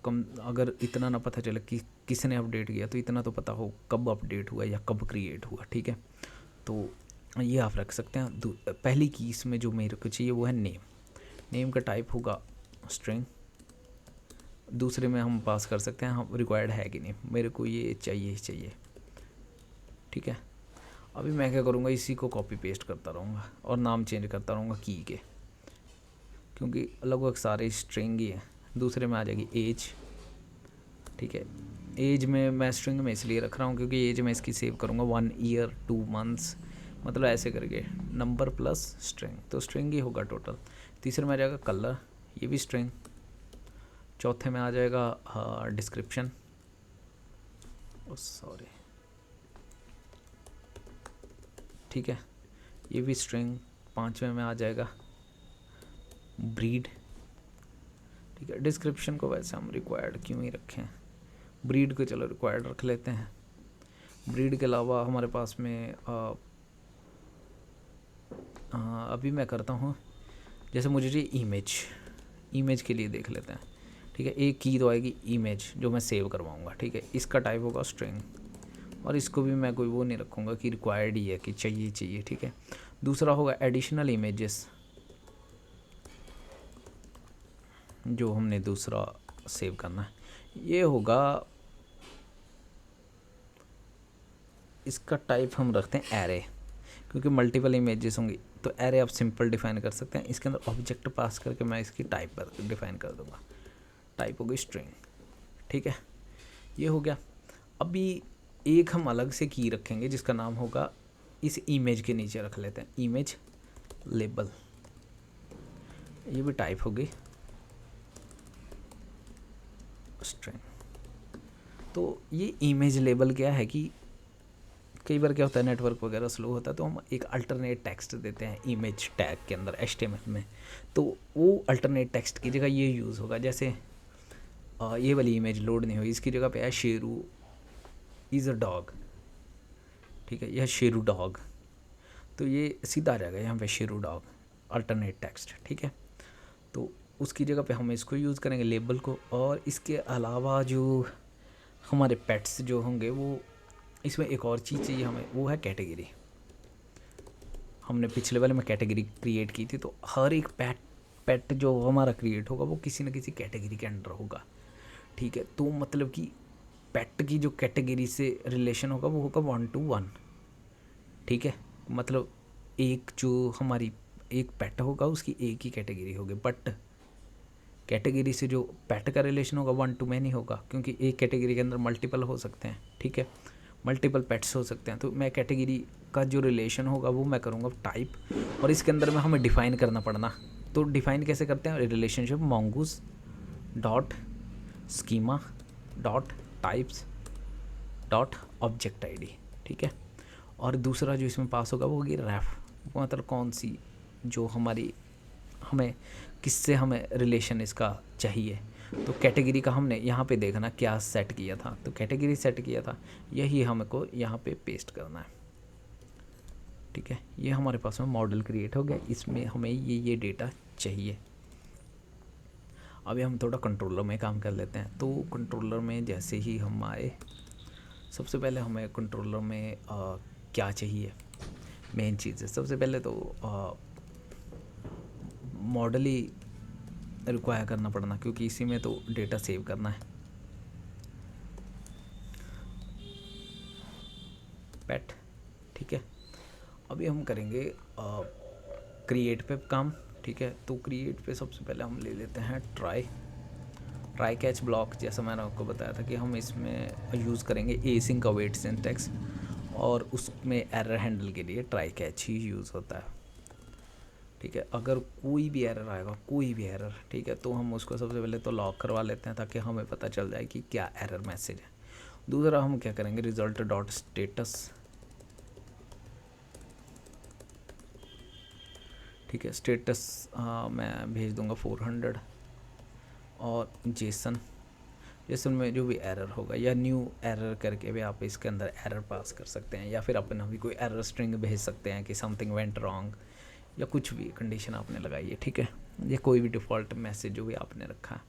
कम अगर इतना ना पता चले कि किसने अपडेट किया, तो इतना तो पता हो कब अपडेट हुआ या कब क्रिएट हुआ, ठीक है। तो ये आप रख सकते हैं। पहली की इसमें जो मेरे को चाहिए वो है नेम। नेम का टाइप होगा स्ट्रिंग। दूसरे में हम पास कर सकते हैं हम रिक्वायर्ड है कि नहीं, मेरे को ये चाहिए ही चाहिए, ठीक है। अभी मैं क्या करूँगा, इसी को कॉपी पेस्ट करता रहूँगा और नाम चेंज करता रहूँगा की के, क्योंकि लगभग सारे स्ट्रिंग ही हैं। दूसरे में आ जाएगी एज, ठीक है। एज में मैं स्ट्रिंग में इसलिए रख रहा हूँ क्योंकि एज में इसकी सेव करूँगा 1 ईयर 2 मंथ्स, मतलब ऐसे करके नंबर प्लस स्ट्रिंग, तो स्ट्रिंग ही होगा टोटल। तीसरे में आ जाएगा कलर, ये भी स्ट्रिंग। चौथे में आ जाएगा डिस्क्रिप्शन, सॉरी, ठीक है, ये भी स्ट्रिंग। पाँचवें में आ जाएगा ब्रीड, ठीक है। डिस्क्रिप्शन को वैसे हम रिक्वायर्ड क्यों ही रखें, ब्रीड को चलो रिक्वायर्ड रख लेते हैं। ब्रीड के अलावा हमारे पास में अभी मैं करता हूँ, जैसे मुझे ये इमेज के लिए देख लेते हैं, ठीक है। एक की तो आएगी इमेज जो मैं सेव करवाऊँगा, ठीक है। इसका टाइप होगा स्ट्रिंग, और इसको भी मैं कोई वो नहीं रखूँगा कि रिक्वायर्ड ही है कि चाहिए, ठीक है। दूसरा होगा एडिशनल इमेजेस, जो हमने दूसरा सेव करना है, ये होगा, इसका टाइप हम रखते हैं एरे, क्योंकि मल्टीपल इमेजेस होंगी तो एरे आप सिंपल डिफाइन कर सकते हैं। इसके अंदर ऑब्जेक्ट पास करके मैं इसकी टाइप पर डिफाइन कर दूंगा, टाइप होगी स्ट्रिंग, ठीक है। ये हो गया। अभी एक हम अलग से की रखेंगे जिसका नाम होगा, इस इमेज के नीचे रख लेते हैं इमेज लेबल, ये भी टाइप होगी स्ट्रिंग। तो ये इमेज लेबल क्या है कि कई बार क्या होता है नेटवर्क वगैरह स्लो होता है, तो हम एक अल्टरनेट टेक्स्ट देते हैं इमेज टैग के अंदर HTML में, तो वो अल्टरनेट टेक्स्ट की जगह ये यूज़ होगा। जैसे ये वाली इमेज लोड नहीं हुई, इसकी जगह पे है शेरू इज़ अ डॉग, ठीक है, यह शेरू डॉग, तो ये सीधा आ जाएगा यहाँ पे शेरू डॉग अल्टरनेट टेक्स्ट, ठीक है। तो उसकी जगह पे हम इसको यूज़ करेंगे लेबल को। और इसके अलावा जो हमारे पेट्स जो होंगे, वो इसमें एक और चीज़ चाहिए हमें, वो है कैटेगरी। हमने पिछले वाले में कैटेगरी क्रिएट की थी, तो हर एक पेट जो हमारा क्रिएट होगा वो किसी न किसी कैटेगरी के अंडर होगा, ठीक है। तो मतलब कि पेट की जो कैटेगरी से रिलेशन होगा वो होगा 1 to 1, ठीक है। मतलब एक जो हमारी एक पेट होगा उसकी एक ही कैटेगरी होगी, बट कैटेगरी से जो पेट का रिलेशन होगा 1 to many होगा, क्योंकि एक कैटेगरी के अंदर मल्टीपल हो सकते हैं, ठीक है, मल्टीपल पेट्स हो सकते हैं। तो मैं कैटेगरी का जो रिलेशन होगा वो मैं करूँगा टाइप, और इसके अंदर में हमें डिफ़ाइन करना पड़ना। तो डिफ़ाइन कैसे करते हैं, relationship mongoose dot schema dot types dot object ID, ठीक है। और दूसरा जो इसमें पास होगा वो होगी रेफ, मतलब कौन सी जो हमारी हमें किससे हमें रिलेशन इसका चाहिए। तो कैटेगरी का हमने यहाँ पे देखना क्या सेट किया था, तो कैटेगरी सेट किया था, यही हमको यहाँ पे पेस्ट करना है, ठीक है। ये हमारे पास में मॉडल क्रिएट हो गया, इसमें हमें ये डेटा चाहिए। अभी हम थोड़ा कंट्रोलर में काम कर लेते हैं। तो कंट्रोलर में जैसे ही हम आए, सबसे पहले हमें कंट्रोलर में क्या चाहिए, मेन चीज़ है सबसे पहले तो मॉडल ही रिक्वायर करना पड़ना, क्योंकि इसी में तो डेटा सेव करना है। पेट, ठीक है। अभी हम करेंगे क्रिएट पे काम, ठीक है। तो क्रिएट पे सबसे पहले हम ले लेते हैं ट्राई कैच ब्लॉक। जैसा मैंने आपको बताया था कि हम इसमें यूज़ करेंगे एसिंक अवेट सिंटैक्स, और उसमें एरर हैंडल के लिए ट्राई कैच ही यूज़ होता है, ठीक है। अगर कोई भी एरर आएगा, कोई भी एरर, ठीक है, तो हम उसको सबसे पहले तो लॉक करवा लेते हैं ताकि हमें पता चल जाए कि क्या एरर मैसेज है। दूसरा हम क्या करेंगे, रिजल्ट डॉट स्टेटस, ठीक है। स्टेटस मैं भेज दूंगा 400 और जेसन में जो भी एरर होगा या न्यू एरर करके भी आप इसके अंदर एरर पास कर सकते हैं, या फिर अपना भी कोई एरर स्ट्रिंग भेज सकते हैं कि समथिंग वेंट रॉन्ग, या कुछ भी कंडीशन आपने लगाई है, ठीक है, या कोई भी डिफ़ॉल्ट मैसेज जो भी आपने रखा है,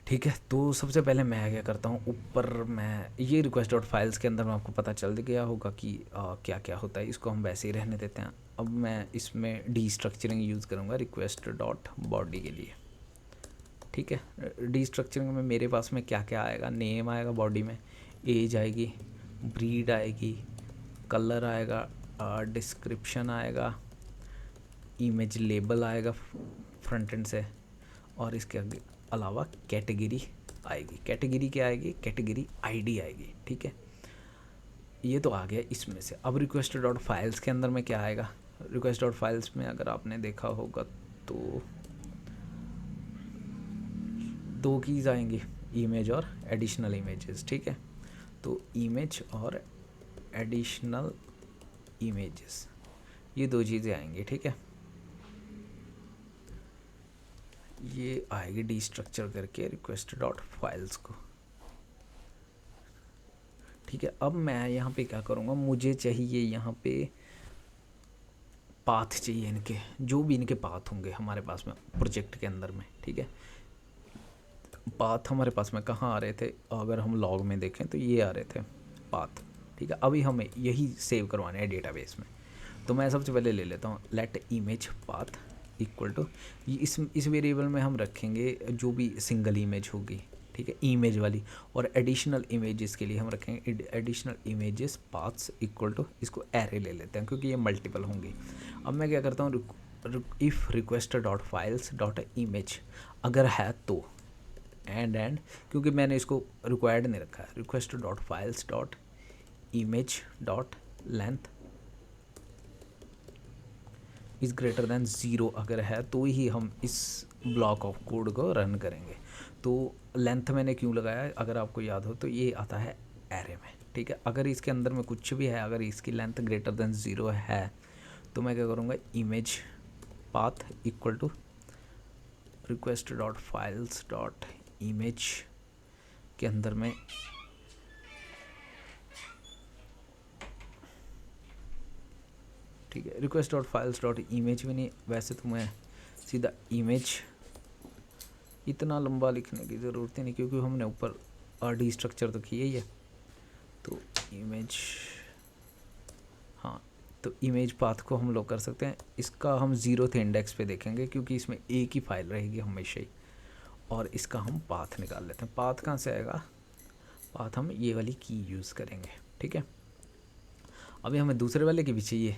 ठीक है। तो सबसे पहले मैं क्या करता हूँ, ऊपर मैं ये रिक्वेस्ट डॉट फाइल्स के अंदर में आपको पता चल गया होगा कि क्या क्या होता है, इसको हम वैसे ही रहने देते हैं। अब मैं इसमें डी स्ट्रक्चरिंग यूज़ करूँगा रिक्वेस्ट डॉट बॉडी के लिए, ठीक है। डी स्ट्रक्चरिंग में मेरे पास में क्या क्या आएगा, नेम आएगा बॉडी में, एज आएगी, ब्रीड आएगी, कलर आएगा, डिस्क्रिप्शन आएगा, इमेज लेबल आएगा फ्रंट एंड से, और इसके अलावा कैटेगरी आएगी। कैटेगरी क्या आएगी, कैटेगरी आईडी आएगी, ठीक है। ये तो आ गया इसमें से। अब रिक्वेस्ट डॉट फाइल्स के अंदर में क्या आएगा, रिक्वेस्ट डॉट फाइल्स में अगर आपने देखा होगा तो दो कीज़ आएंगी, इमेज और एडिशनल इमेजेस, ठीक है। तो इमेज और एडिशनल इमेजेस, ये दो चीज़ें आएंगी, ठीक है। ये आएगी डी स्ट्रक्चर करके रिक्वेस्ट डॉट फाइल्स को, ठीक है। अब मैं यहाँ पे क्या करूँगा, मुझे चाहिए यहाँ पे पाथ चाहिए इनके, जो भी इनके पाथ होंगे हमारे पास में प्रोजेक्ट के अंदर में, ठीक है। पाथ हमारे पास में कहाँ आ रहे थे, अगर हम लॉग में देखें तो ये आ रहे थे पाथ, ठीक है। अभी हमें यही सेव करवाने हैं डेटाबेस में, तो मैं सबसे पहले ले लेता हूँ let image path equal to, इस वेरिएबल में हम रखेंगे जो भी सिंगल इमेज होगी, ठीक है, इमेज वाली, और एडिशनल इमेजेस के लिए हम रखेंगे additional images paths equal to, इसको एरे ले लेते हैं क्योंकि ये मल्टीपल होंगी। अब मैं क्या करता हूँ, if request dot files dot image अगर है तो एंड क्योंकि मैंने इसको रिक्वायर्ड नहीं रखा है, request dot files dot image dot length is greater than 0 अगर है तो ही हम इस ब्लॉक ऑफ कोड को रन करेंगे। तो लेंथ मैंने क्यों लगाया, अगर आपको याद हो तो ये आता है एरे में, ठीक है। अगर इसके अंदर में कुछ भी है, अगर इसकी लेंथ ग्रेटर दैन 0 है तो मैं क्या करूँगा, image path equal to request dot files dot image के अंदर में ठीक है, request dot files dot image भी नहीं, वैसे तो मैं सीधा इमेज, इतना लंबा लिखने की ज़रूरत ही नहीं क्योंकि हमने ऊपर डी स्ट्रक्चर तो किया ही है। तो इमेज, हाँ, तो इमेज पाथ को हम लोग कर सकते हैं, इसका हम 0th इंडेक्स पे देखेंगे क्योंकि इसमें एक ही फाइल रहेगी हमेशा ही, और इसका हम पाथ निकाल लेते हैं। पाथ कहाँ से आएगा, पाथ हम ये वाली की यूज़ करेंगे, ठीक है। अभी हमें दूसरे वाले की भी चाहिए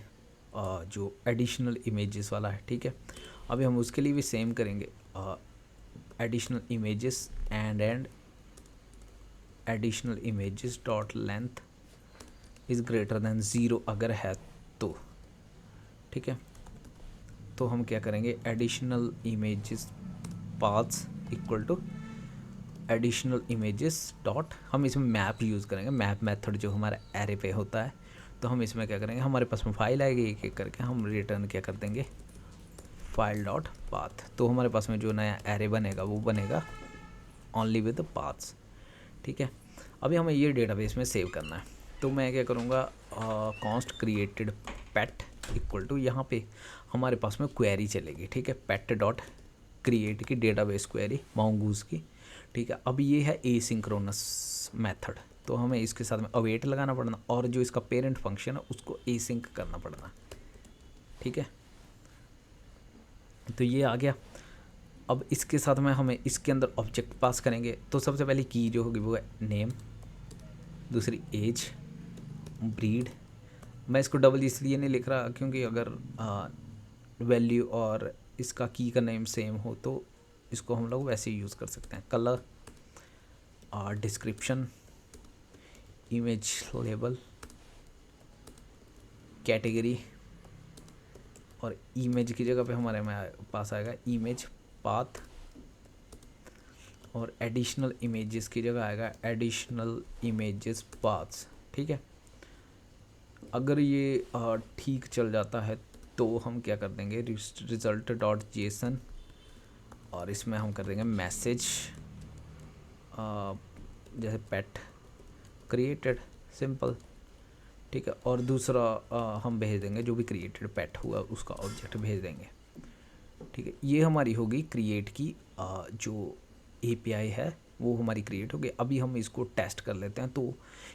जो एडिशनल इमेजेस वाला है, ठीक है। अभी हम उसके लिए भी सेम करेंगे, additional images and additional images dot length is greater than 0 अगर है तो, ठीक है। तो हम क्या करेंगे, additional images paths equal to additional images dot, हम इसमें मैप यूज़ करेंगे, मैप मेथड जो हमारा एरे पे होता है। तो हम इसमें क्या करेंगे, हमारे पास में फाइल आएगी एक एक करके, हम रिटर्न क्या कर देंगे, फाइल डॉट पाथ। तो हमारे पास में जो नया एरे बनेगा वो बनेगा ओनली विद पाथ्स, ठीक है। अभी हमें ये डेटाबेस में सेव करना है, तो मैं क्या करूँगा, const created pet equal to, यहाँ पे हमारे पास में क्वेरी चलेगी, ठीक है, पेट डॉट क्रिएट की डेटाबेस क्वेरी mongoose की, ठीक है। अब ये है एसिंक्रोनस मेथड, तो हमें इसके साथ में अवेट लगाना पड़ना, और जो इसका पेरेंट फंक्शन है उसको एसिंक करना पड़ना, ठीक है। तो ये आ गया। अब इसके साथ में हमें इसके अंदर ऑब्जेक्ट पास करेंगे, तो सबसे पहले की जो होगी वो है नेम, दूसरी एज, ब्रीड। मैं इसको डबल इसलिए नहीं लिख रहा क्योंकि अगर वैल्यू और इसका की का नेम सेम हो तो इसको हम लोग वैसे ही यूज़ कर सकते हैं। Colour, description, image label, category, और इमेज की जगह पे हमारे में पास आएगा इमेज पाथ, और एडिशनल इमेजेस की जगह आएगा एडिशनल इमेजेस पाथ्स, ठीक है। अगर ये ठीक चल जाता है तो हम क्या कर देंगे रिजल्ट डॉट जेसन, और इसमें हम कर देंगे मैसेज जैसे पेट क्रिएटेड, सिंपल, ठीक है। और दूसरा हम भेज देंगे जो भी क्रिएटेड पेट हुआ उसका ऑब्जेक्ट भेज देंगे, ठीक है। ये हमारी होगी क्रिएट की जो एपीआई है वो हमारी क्रिएट हो गई। अभी हम इसको टेस्ट कर लेते हैं। तो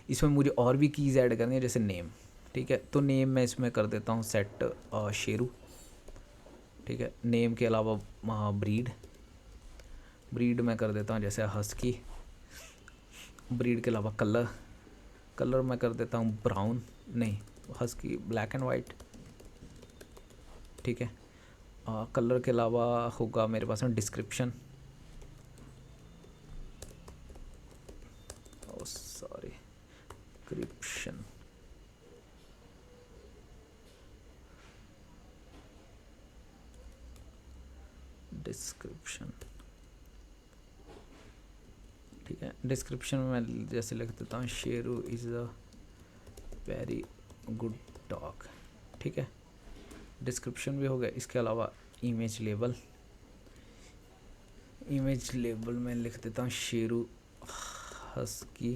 इसमें मुझे और भी कीज़ ऐड करनी है, जैसे नेम, ठीक है। तो नेम मैं इसमें कर देता हूँ सेट शेरू, ठीक है। नेम के अलावा ब्रीड मैं कर देता हूँ जैसे हस्की। ब्रीड के अलावा कलर मैं कर देता हूँ ब्राउन, नहीं हस्की ब्लैक एंड वाइट, ठीक है। कलर के अलावा होगा मेरे पास में डिस्क्रिप्शन, डिस्क्रिप्शन, ठीक है। डिस्क्रिप्शन में मैं जैसे लिख देता हूँ Sheru is a very good dog, ठीक है। डिस्क्रिप्शन भी हो गया। इसके अलावा इमेज लेबल में लिख देता हूँ शेरू हस्की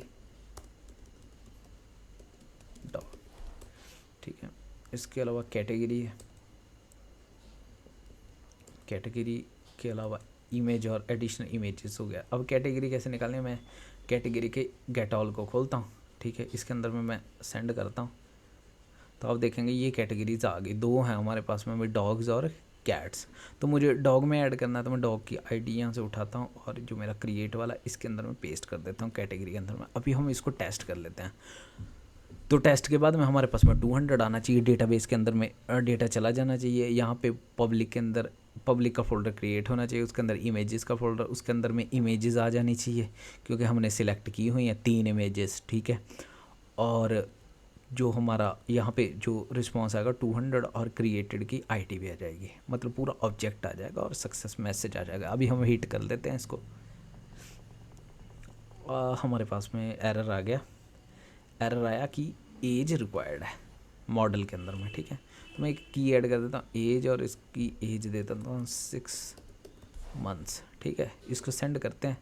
डॉग, ठीक है। इसके अलावा कैटेगरी के अलावा इमेज और एडिशनल इमेजेस हो गया। अब कैटेगरी कैसे निकालनी है, मैं कैटेगरी के गेट ऑल को खोलता हूँ, ठीक है। इसके अंदर में मैं सेंड करता हूँ, तो आप देखेंगे ये कैटेगरीज आ गई। दो हैं हमारे पास में डॉग्स और कैट्स। तो मुझे डॉग में ऐड करना है, तो मैं डॉग की आईडी यहाँ से उठाता हूँ और जो मेरा क्रिएट वाला इसके अंदर में पेस्ट कर देता हूँ कैटेगरी के अंदर में। अभी हम इसको टेस्ट कर लेते हैं। तो टेस्ट के बाद में हमारे पास में 200 आना चाहिए, डेटाबेस के अंदर में डेटा चला जाना चाहिए। यहाँ पे पब्लिक के अंदर पब्लिक का फोल्डर क्रिएट होना चाहिए, उसके अंदर इमेजेस का फोल्डर, उसके अंदर में इमेजेस आ जानी चाहिए क्योंकि हमने सिलेक्ट की हुई हैं 3 इमेजेस, ठीक है। और जो हमारा यहाँ पे जो रिस्पॉन्स आएगा 200 और क्रिएटेड की आईडी भी आ जाएगी, मतलब पूरा ऑब्जेक्ट आ जाएगा और सक्सेस मैसेज आ जाएगा। अभी हम हिट कर लेते हैं इसको। हमारे पास में एरर आ गया, एरर आया कि एज रिक्वायर्ड है मॉडल के अंदर में, ठीक है। तो मैं एक की ऐड कर देता हूँ एज, और इसकी एज दे देता हूँ 6 मंथ्स, ठीक है। इसको सेंड करते हैं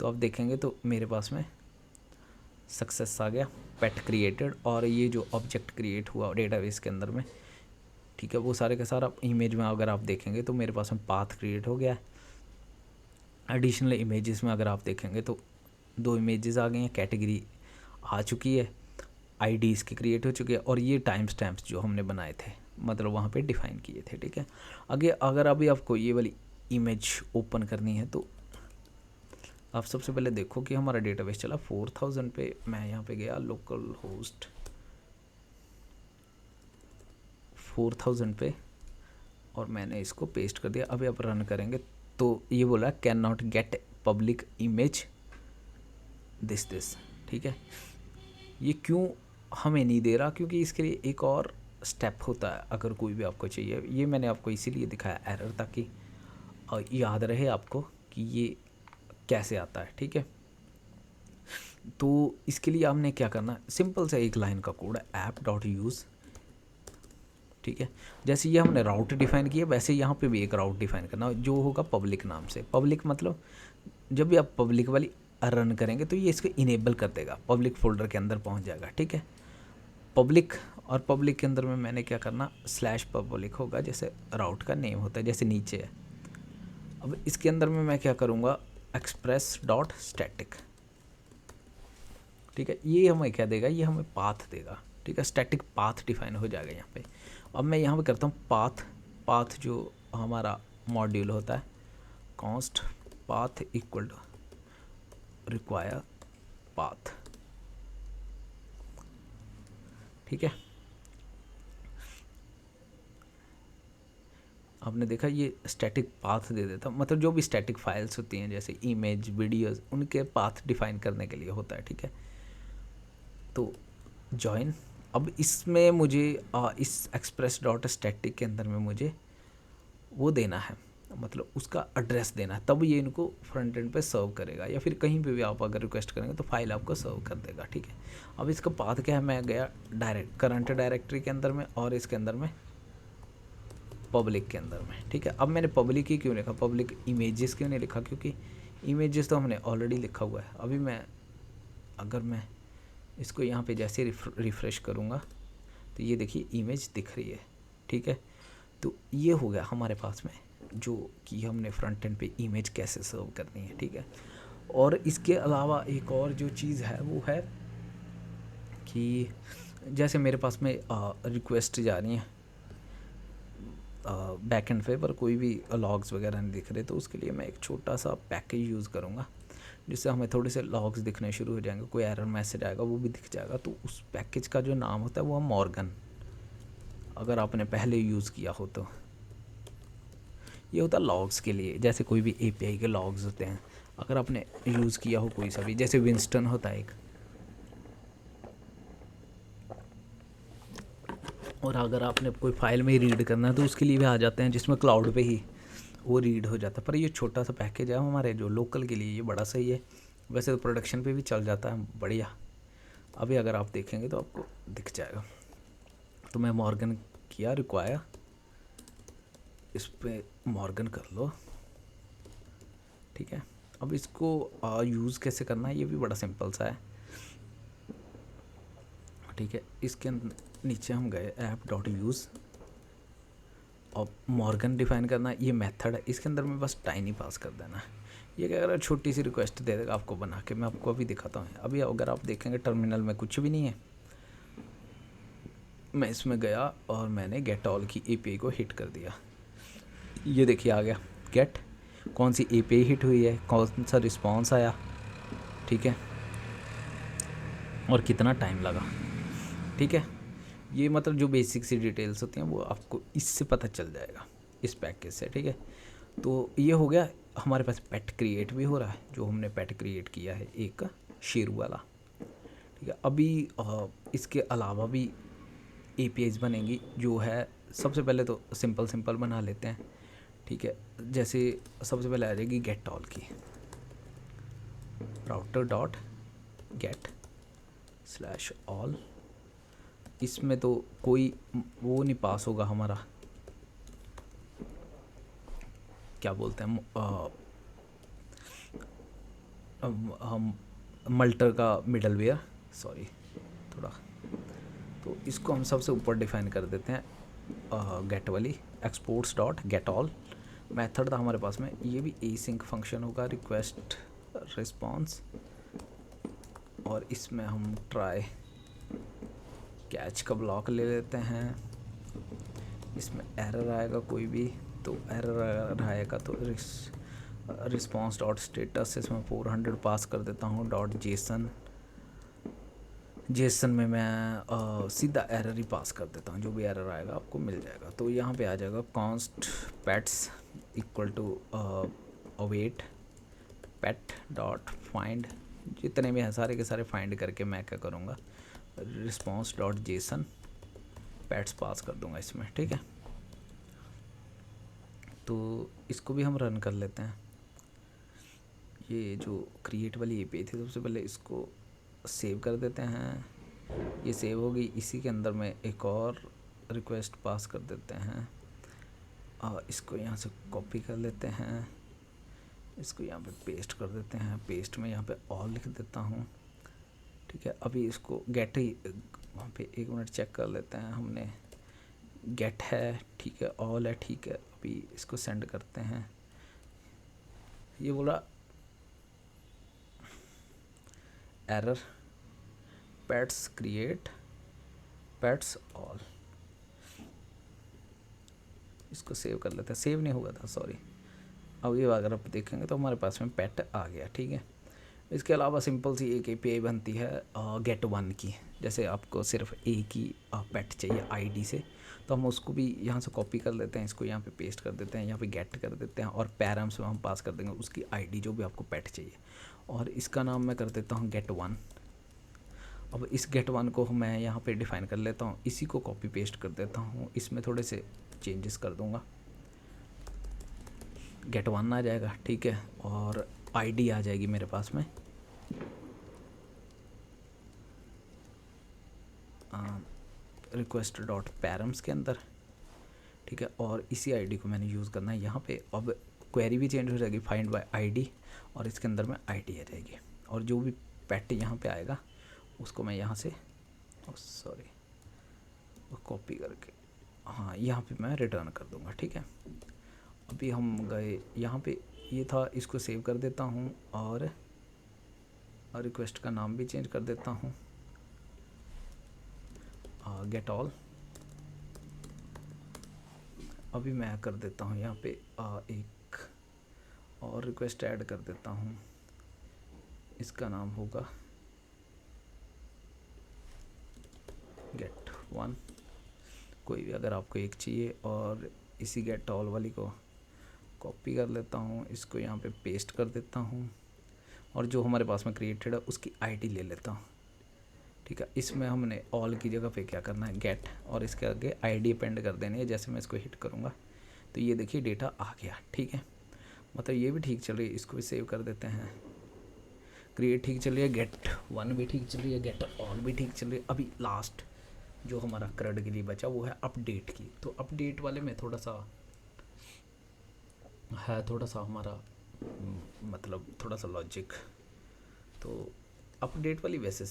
तो आप देखेंगे तो मेरे पास में सक्सेस आ गया, पेट क्रिएटेड। और ये जो ऑब्जेक्ट क्रिएट हुआ डेटाबेस के अंदर में, ठीक है, वो सारे का सारा इमेज में अगर आप देखेंगे तो मेरे पास में पाथ क्रिएट हो गया है। एडिशनल इमेजेस में अगर आप देखेंगे तो 2 इमेजेस आ गई हैं, कैटेगरी आ चुकी है, आईडी इसकी क्रिएट हो चुकी है, और ये टाइम स्टैम्प्स जो हमने बनाए थे मतलब वहाँ पे डिफ़ाइन किए थे, ठीक है। आगे अगर अभी आपको ये वाली इमेज ओपन करनी है तो आप सबसे पहले देखो कि हमारा डेटाबेस चला 4000 पे। मैं यहाँ पे गया लोकल होस्ट 4000 पे और मैंने इसको पेस्ट कर दिया। अभी आप रन करेंगे तो ये बोला can not gate public image this, ठीक है। ये क्यों हमें नहीं दे रहा, क्योंकि इसके लिए एक और स्टेप होता है अगर कोई भी आपको चाहिए। ये मैंने आपको इसीलिए दिखाया एरर, ताकि याद रहे आपको कि ये कैसे आता है, ठीक है। तो इसके लिए आपने क्या करना, सिंपल सा एक लाइन का कोड है app.use, ठीक है। जैसे ये हमने राउट डिफाइन किया वैसे यहाँ पे भी एक राउट डिफाइन करना जो होगा पब्लिक नाम से। पब्लिक मतलब जब भी आप पब्लिक वाली रन करेंगे तो ये इसको इनेबल कर देगा, पब्लिक फोल्डर के अंदर पहुँच जाएगा, ठीक है। पब्लिक, और पब्लिक के अंदर में मैंने क्या करना /public होगा, जैसे राउट का नेम होता है जैसे नीचे है। अब इसके अंदर में मैं क्या करूँगा express.static, ठीक है। ये हमें क्या देगा, ये हमें पाथ देगा, ठीक है। स्टैटिक पाथ डिफाइन हो जाएगा यहाँ पे। अब मैं यहाँ पे करता हूँ पाथ जो हमारा मॉड्यूल होता है const path equal to require path, ठीक है। आपने देखा ये स्टैटिक पाथ दे देता, मतलब जो भी स्टैटिक फाइल्स होती हैं जैसे इमेज वीडियोस उनके पाथ डिफाइन करने के लिए होता है, ठीक है। तो जॉइन, अब इसमें मुझे इस express.static के अंदर में मुझे वो देना है, मतलब उसका एड्रेस देना है, तब ये इनको फ्रंट एंड पे सर्व करेगा, या फिर कहीं पे भी आप अगर रिक्वेस्ट करेंगे तो फाइल आपको सर्व कर देगा, ठीक है। अब इसका पाथ क्या है, मैं गया करंट डायरेक्टरी के अंदर में और इसके अंदर में पब्लिक के अंदर में, ठीक है। अब मैंने पब्लिक ही क्यों लिखा, पब्लिक इमेजेस क्यों नहीं लिखा, क्योंकि इमेजेस तो हमने ऑलरेडी लिखा हुआ है। अभी अगर मैं इसको यहाँ पे जैसे रिफ़्रेश करूँगा तो ये देखिए इमेज दिख रही है, ठीक है। तो ये हो गया हमारे पास में जो कि हमने फ्रंट एंड पे इमेज कैसे सर्व करनी है, ठीक है। और इसके अलावा एक और जो चीज़ है वो है कि जैसे मेरे पास में रिक्वेस्ट जा रही हैं बैक एंड पे, पर कोई भी लॉग्स वगैरह नहीं दिख रहे, तो उसके लिए मैं एक छोटा सा पैकेज यूज़ करूँगा जिससे हमें थोड़े से लॉग्स दिखने शुरू हो जाएंगे, कोई एरर मैसेज आएगा वो भी दिख जाएगा। तो उस पैकेज का जो नाम होता है वो मॉर्गन, अगर आपने पहले यूज़ किया हो तो। ये होता है लॉग्स के लिए, जैसे कोई भी एपीआई के लॉग्स होते हैं, अगर आपने यूज़ किया हो कोई सा भी, जैसे विंस्टन होता है एक, और अगर आपने कोई फाइल में ही रीड करना है तो उसके लिए भी आ जाते हैं, जिसमें क्लाउड पे ही वो रीड हो जाता है। पर ये छोटा सा पैकेज है हमारे जो लोकल के लिए, ये बड़ा सही है। वैसे तो प्रोडक्शन पे भी चल जाता है बढ़िया। अभी अगर आप देखेंगे तो आपको दिख जाएगा। तो मैं मॉर्गन किया, रिक्वायर, इस पर मॉर्गन कर लो, ठीक है। अब इसको यूज़ कैसे करना है ये भी बड़ा सिंपल सा है, ठीक है। इसके नीचे हम गए ऐप डॉट यूज़, और मॉर्गन डिफाइन करना, ये मेथड है, इसके अंदर में बस टाइनी पास कर देना है। ये क्या अगर छोटी सी रिक्वेस्ट दे देगा आपको बना के, मैं आपको अभी दिखाता हूँ। अभी अगर आप देखेंगे टर्मिनल में कुछ भी नहीं है, मैं इसमें गया और मैंने गेट ऑल की एपीआई को हिट कर दिया, ये देखिए आ गया गेट, कौन सी एपीआई हिट हुई है, कौन सा रिस्पॉन्स आया, ठीक है, और कितना टाइम लगा, ठीक है। ये मतलब जो बेसिक सी डिटेल्स होती हैं वो आपको इससे पता चल जाएगा, इस पैकेज से, ठीक है। तो ये हो गया, हमारे पास पेट क्रिएट भी हो रहा है, जो हमने पेट क्रिएट किया है एक शेरू वाला, ठीक है। अभी इसके अलावा भी एपीआईज बनेंगी, जो है सबसे पहले तो सिंपल बना लेते हैं, ठीक है। जैसे सबसे पहले आ जाएगी गेट ऑल की, router dot gate slash all, इसमें तो कोई वो नहीं पास होगा हमारा, क्या बोलते हैं हम मल्टर का मिडलवेयर, सॉरी थोड़ा, तो इसको हम सबसे ऊपर डिफाइन कर देते हैं गेट वाली, exports dot get all method था हमारे पास में, ये भी एसिंक फंक्शन होगा, रिक्वेस्ट रिस्पॉन्स, और इसमें हम ट्राई कैच का ब्लॉक ले लेते हैं। इसमें एरर आएगा कोई भी, तो एरर आएगा तो रिस्पॉन्स डॉट स्टेटस, इसमें 400 पास कर देता हूँ, डॉट जेसन में मैं सीधा एरर ही पास कर देता हूँ, जो भी एरर आएगा आपको मिल जाएगा। तो यहाँ पे आ जाएगा const pets equal to await pet dot find, जितने भी हैं सारे के सारे फाइंड करके मैं क्या करूँगा, रिस्पॉन्स डॉट जेसन पेट्स पास कर दूँगा इसमें, ठीक है। तो इसको भी हम रन कर लेते हैं। ये जो क्रिएट वाली एपीआई थी, सबसे पहले इसको सेव कर देते हैं, ये सेव हो गई। इसी के अंदर में एक और रिक्वेस्ट पास कर देते हैं, इसको यहाँ से कॉपी कर लेते हैं, इसको यहाँ पे पेस्ट कर देते हैं, पेस्ट में यहाँ पे ऑल लिख देता हूँ, ठीक है। अभी इसको गेट ही वहाँ पे 1 मिनट चेक कर लेते हैं, हमने गेट है, ठीक है, ऑल है, ठीक है। अभी इसको सेंड करते हैं, ये बोला error pets create pets all, इसको सेव कर लेते हैं, सेव नहीं हुआ था सॉरी। अब ये अगर आप देखेंगे तो हमारे पास में पेट आ गया, ठीक है। इसके अलावा सिंपल सी एक एपीआई बनती है गेट वन की, जैसे आपको सिर्फ एक ही पेट चाहिए आईडी से, तो हम उसको भी यहाँ से कॉपी कर लेते हैं, इसको यहाँ पे पेस्ट कर देते हैं, यहाँ पे गेट कर देते हैं, और पैराम्स में हम पास कर देंगे उसकी आईडी जो भी आपको पेट चाहिए, और इसका नाम मैं कर देता हूँ गेट वन। अब इस गेट वन को मैं यहाँ पे डिफ़ाइन कर लेता हूँ, इसी को कॉपी पेस्ट कर देता हूँ, इसमें थोड़े से चेंजेस कर दूँगा, गेट वन आ जाएगा, ठीक है। और आईडी आ जाएगी मेरे पास में रिक्वेस्ट डॉट पैरम्स के अंदर, ठीक है। और इसी आईडी को मैंने यूज़ करना है यहाँ पे। अब क्वेरी भी चेंज हो जाएगी, फाइंड बाय आईडी, और इसके अंदर में आईडी आ जाएगी। और जो भी पेट यहाँ पे आएगा उसको मैं यहाँ से सॉरी कॉपी करके हाँ यहाँ पे मैं रिटर्न कर दूँगा। ठीक है। अभी हम गए यहाँ पे, ये था, इसको सेव कर देता हूँ और रिक्वेस्ट का नाम भी चेंज कर देता हूँ, गेट ऑल। अभी मैं कर देता हूँ यहाँ पे एक और रिक्वेस्ट ऐड कर देता हूँ, इसका नाम होगा गेट वन। कोई भी अगर आपको एक चाहिए, और इसी गेट ऑल वाली को कॉपी कर लेता हूँ, इसको यहाँ पे पेस्ट कर देता हूँ, और जो हमारे पास में क्रिएटेड है उसकी आईडी ले लेता हूँ। ठीक है। इसमें हमने ऑल की जगह पे क्या करना है, गेट, और इसके आगे आईडी अपेंड कर देनी है। जैसे मैं इसको हिट करूँगा तो ये देखिए डेटा आ गया। ठीक है, मतलब ये भी ठीक चल रही है। इसको भी सेव कर देते हैं। क्रिएट ठीक चल रही है, गेट वन भी ठीक चल रही है, गेट ऑल भी ठीक चल रही है। अभी लास्ट जो हमारा क्रड के लिए बचा वो है अपडेट की। तो अपडेट वाले में थोड़ा सा हमारा मतलब थोड़ा सा लॉजिक। तो अपडेट वाली वैसे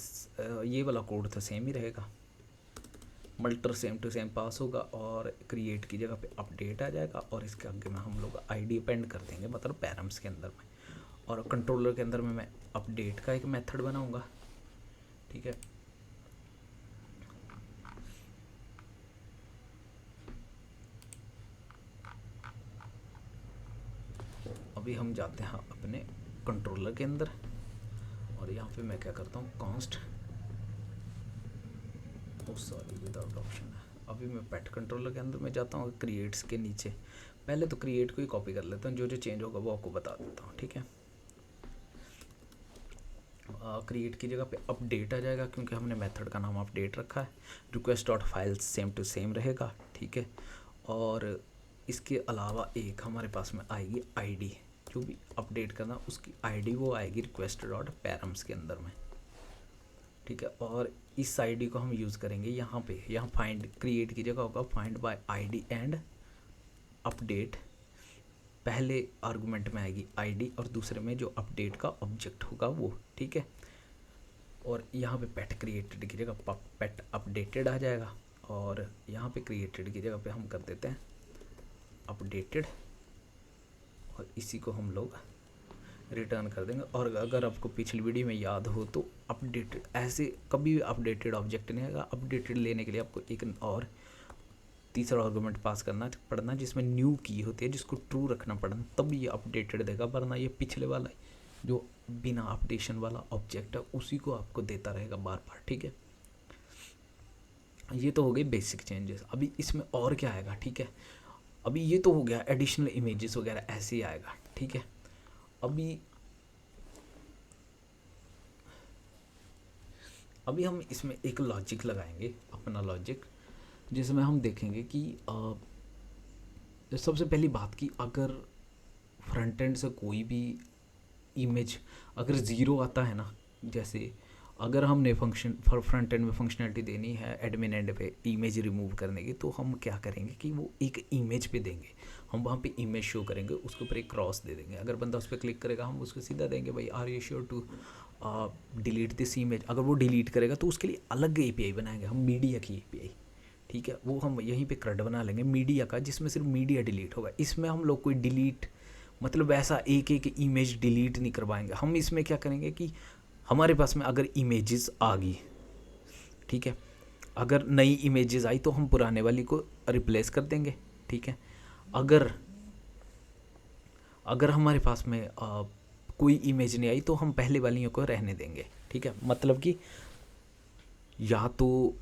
ये वाला कोड तो सेम ही रहेगा, मल्टर सेम टू सेम पास होगा, और क्रिएट की जगह पे अपडेट आ जाएगा, और इसके आगे में हम लोग आईडी अपेंड कर देंगे, मतलब पैरम्स के अंदर में। और कंट्रोलर के अंदर में मैं अपडेट का एक मेथड बनाऊंगा। ठीक है। अभी हम जाते हैं अपने कंट्रोलर के अंदर, और यहाँ पे मैं क्या करता हूँ, कॉन्स्ट विदाउट ऑप्शन है। अभी मैं पेट कंट्रोलर के अंदर में जाता हूँ, क्रिएट्स के नीचे पहले तो क्रिएट को ही कॉपी कर लेता हूँ, जो जो चेंज होगा वो आपको बता देता हूँ। ठीक है। क्रिएट की जगह पे अपडेट आ जाएगा, क्योंकि हमने मेथड का नाम अपडेट रखा है। Request dot file same to same रहेगा। ठीक है। और इसके अलावा एक हमारे पास में आएगी आईडी, जो भी अपडेट करना उसकी आईडी वो आएगी रिक्वेस्ट डॉट पैरम्स के अंदर में। ठीक है। और इस आईडी को हम यूज़ करेंगे यहाँ पे, यहाँ फाइंड क्रिएट की जगह होगा find by ID and update. पहले आर्गुमेंट में आएगी आईडी, और दूसरे में जो अपडेट का ऑब्जेक्ट होगा वो। ठीक है। और यहाँ पे पेट क्रिएटेड की जगह पेट अपडेटेड आ जाएगा, और यहाँ पे क्रिएटेड की जगह पे हम कर देते हैं अपडेटेड, और इसी को हम लोग रिटर्न कर देंगे। और अगर आपको पिछली वीडियो में याद हो तो अपडेटेड, ऐसे कभी भी अपडेटेड ऑब्जेक्ट नहीं आएगा। अपडेटेड लेने के लिए आपको एक और तीसरा आर्गुमेंट पास करना पड़ना, जिसमें न्यू की होती है, जिसको ट्रू रखना पड़ना, तब ये अपडेटेड देगा। वरना ये पिछले वाला जो बिना अपडेशन वाला ऑब्जेक्ट है उसी को आपको देता रहेगा बार बार। ठीक है। ये तो हो गई बेसिक चेंजेस। अभी इसमें और क्या आएगा। ठीक है। अभी ये तो हो गया एडिशनल इमेजेस वगैरह ऐसे ही आएगा। ठीक है। अभी हम इसमें एक लॉजिक लगाएंगे, अपना लॉजिक, जिसमें हम देखेंगे कि सबसे पहली बात की, अगर फ्रंट एंड से कोई भी इमेज अगर ज़ीरो आता है ना, जैसे अगर हमने फ्रंट एंड में फंक्शनलिटी देनी है एडमिन एंड पे इमेज रिमूव करने की, तो हम क्या करेंगे कि वो एक इमेज पे देंगे, हम वहाँ पे इमेज शो करेंगे, उसके ऊपर एक क्रॉस दे देंगे। अगर बंदा उस पर क्लिक करेगा हम उसको सीधा देंगे भाई are you sure to delete this image. अगर वो डिलीट करेगा तो उसके लिए अलग एपीआई बनाएंगे हम, मीडिया की एपीआई। ठीक है। वो हम यहीं पे क्रड बना लेंगे मीडिया का, जिसमें सिर्फ मीडिया डिलीट होगा। इसमें हम लोग कोई डिलीट मतलब ऐसा एक एक इमेज डिलीट नहीं करवाएंगे हम। इसमें क्या करेंगे कि हमारे पास में अगर इमेजेस आ गई, ठीक है, अगर नई इमेजेस आई तो हम पुराने वाली को रिप्लेस कर देंगे। ठीक है। अगर हमारे पास में कोई इमेज नहीं आई तो हम पहले वालियों को रहने देंगे। ठीक है। मतलब कि या तो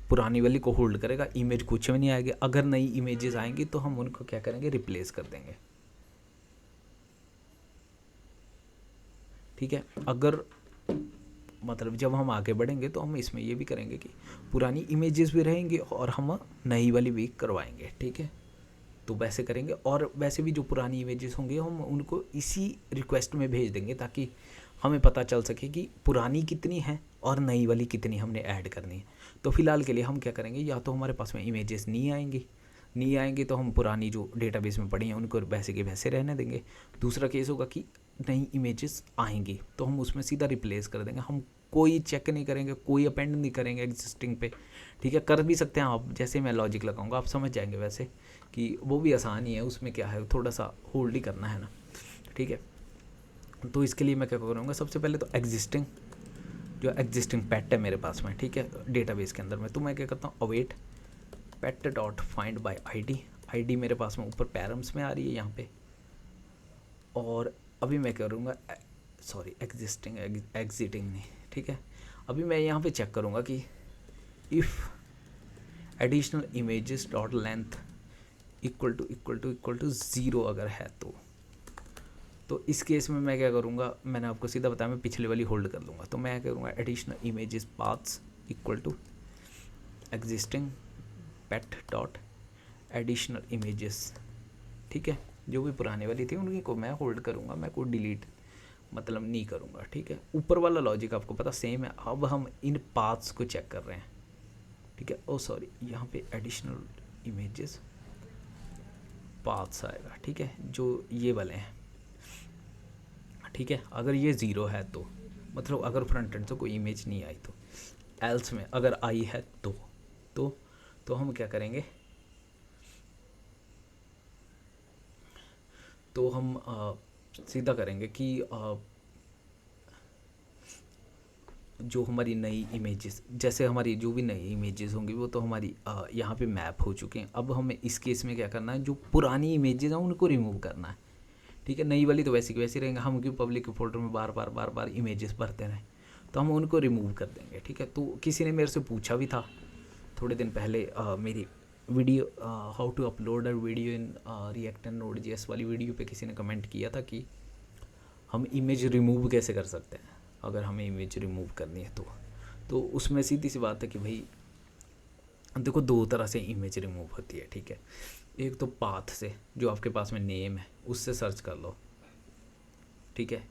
पुरानी वाली को होल्ड करेगा, इमेज कुछ में नहीं आएगी। अगर नई इमेजेस आएंगी तो हम उनको क्या करेंगे, रिप्लेस कर देंगे। ठीक है। अगर मतलब जब हम आगे बढ़ेंगे तो हम इसमें ये भी करेंगे कि पुरानी इमेजेस भी रहेंगे और हम नई वाली भी करवाएंगे। ठीक है। तो वैसे करेंगे, और वैसे भी जो पुरानी इमेजेस होंगे हम उनको इसी रिक्वेस्ट में भेज देंगे, ताकि हमें पता चल सके कि पुरानी कितनी है और नई वाली कितनी हमने ऐड करनी है। तो फिलहाल के लिए हम क्या करेंगे, या तो हमारे पास में इमेजेस नहीं आएंगी नहीं आएंगे तो हम पुरानी जो डेटाबेस में पड़ी हैं उनको वैसे के वैसे रहने देंगे। दूसरा केस होगा कि नई इमेजेस आएंगी तो हम उसमें सीधा रिप्लेस कर देंगे, हम कोई चेक नहीं करेंगे, कोई अपेंड नहीं करेंगे एग्जिस्टिंग पे, ठीक है। कर भी सकते हैं आप, जैसे मैं लॉजिक लगाऊंगा आप समझ जाएंगे वैसे कि वो भी आसान ही है, उसमें क्या है थोड़ा सा होल्ड ही करना है ना, ठीक है। तो इसके लिए मैं क्या करूँगा, सबसे पहले तो जो एग्जिस्टिंग पेट है मेरे पास में, ठीक है, डेटाबेस के अंदर में, तो मैं क्या करता हूँ await pet dot find by ID मेरे पास में ऊपर पैरम्स में आ रही है यहाँ पे। और अभी मैं करूँगा सॉरी एग्जिटिंग नहीं, ठीक है। अभी मैं यहाँ पे चेक करूँगा कि if additional images dot length equal to 0 अगर है तो इस केस में मैं क्या करूँगा, मैंने आपको सीधा बताया मैं पिछले वाली होल्ड कर लूँगा। तो मैं क्या करूँगा additional images paths equal to existing pet dot additional images, ठीक है। जो भी पुराने वाली थी उनकी को मैं होल्ड करूँगा, मैं कोई डिलीट मतलब नहीं करूँगा, ठीक है। ऊपर वाला लॉजिक आपको पता सेम है। अब हम इन पाथ्स को चेक कर रहे हैं, ठीक है। ओ सॉरी, यहाँ पे एडिशनल इमेजेस पाथ्स आएगा, ठीक है, जो ये वाले हैं, ठीक है। अगर ये 0 है तो मतलब अगर फ्रंट एंड से कोई इमेज नहीं आई तो, एल्स में अगर आई है तो हम क्या करेंगे, तो हम सीधा करेंगे कि जो हमारी नई इमेजेस, जैसे हमारी जो भी नई इमेजेस होंगी वो तो हमारी यहाँ पे मैप हो चुके हैं। अब हमें इस केस में क्या करना है, जो पुरानी इमेजेस हैं उनको रिमूव करना है, ठीक है। नई वाली तो वैसी की वैसी रहेंगे, हम क्यों पब्लिक फोल्डर में बार बार इमेजेस भरते रहें, तो हम उनको रिमूव कर देंगे, ठीक है। तो किसी ने मेरे से पूछा भी था थोड़े दिन पहले मेरी video how to upload a video in React and Node JS वाली वीडियो पे किसी ने कमेंट किया था कि हम इमेज रिमूव कैसे कर सकते हैं अगर हमें इमेज रिमूव करनी है तो उसमें सीधी सी बात है कि भाई देखो 2 तरह से इमेज रिमूव होती है, ठीक है। एक तो पाथ से, जो आपके पास में नेम है उससे सर्च कर लो, ठीक है।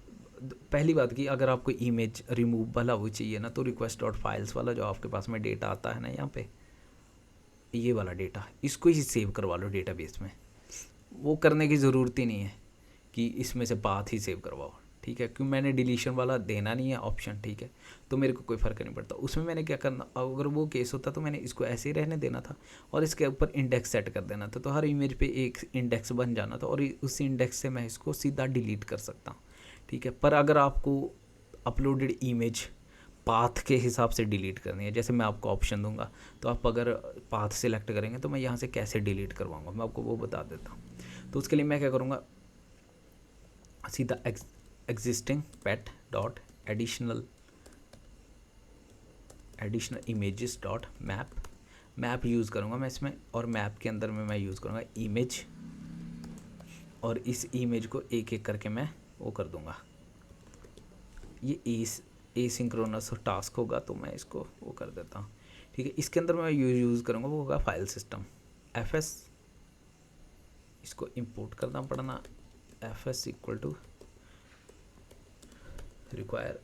पहली बात की अगर आपको इमेज रिमूव वाला वो चाहिए ना तो रिक्वेस्ट डॉट फाइल्स वाला जो आपके पास में डेटा आता है ना यहाँ पे, ये वाला डेटा, इसको ही सेव करवा लो डेटाबेस में। वो करने की ज़रूरत ही नहीं है कि इसमें से पाथ ही सेव करवाओ, ठीक है, क्यों मैंने डिलीशन वाला देना नहीं है ऑप्शन, ठीक है। तो मेरे को कोई फ़र्क नहीं पड़ता उसमें। मैंने क्या करना, अगर वो केस होता तो मैंने इसको ऐसे ही रहने देना था और इसके ऊपर इंडेक्स सेट कर देना था, तो हर इमेज पे एक इंडेक्स बन जाना था और उस इंडेक्स से मैं इसको सीधा डिलीट कर सकता हूँ, ठीक है। पर अगर आपको अपलोडेड इमेज पाथ के हिसाब से डिलीट करनी है, जैसे मैं आपको ऑप्शन दूंगा, तो आप अगर पाथ सेलेक्ट करेंगे तो मैं यहाँ से कैसे डिलीट करवाऊँगा मैं आपको वो बता देता हूँ। तो उसके लिए मैं क्या करूँगा, सीधा existing pet dot additional images dot map use करूँगा मैं इसमें, और मैप के अंदर में मैं यूज़ करूँगा इमेज, और इस इमेज को एक एक करके मैं वो कर दूँगा। ये एसिंक्रोनस टास्क होगा तो मैं इसको वो कर देता हूँ, ठीक है। इसके अंदर मैं यूज़ करूँगा वो होगा फाइल सिस्टम fs, इसको इंपोर्ट करना पड़ना fs equal to require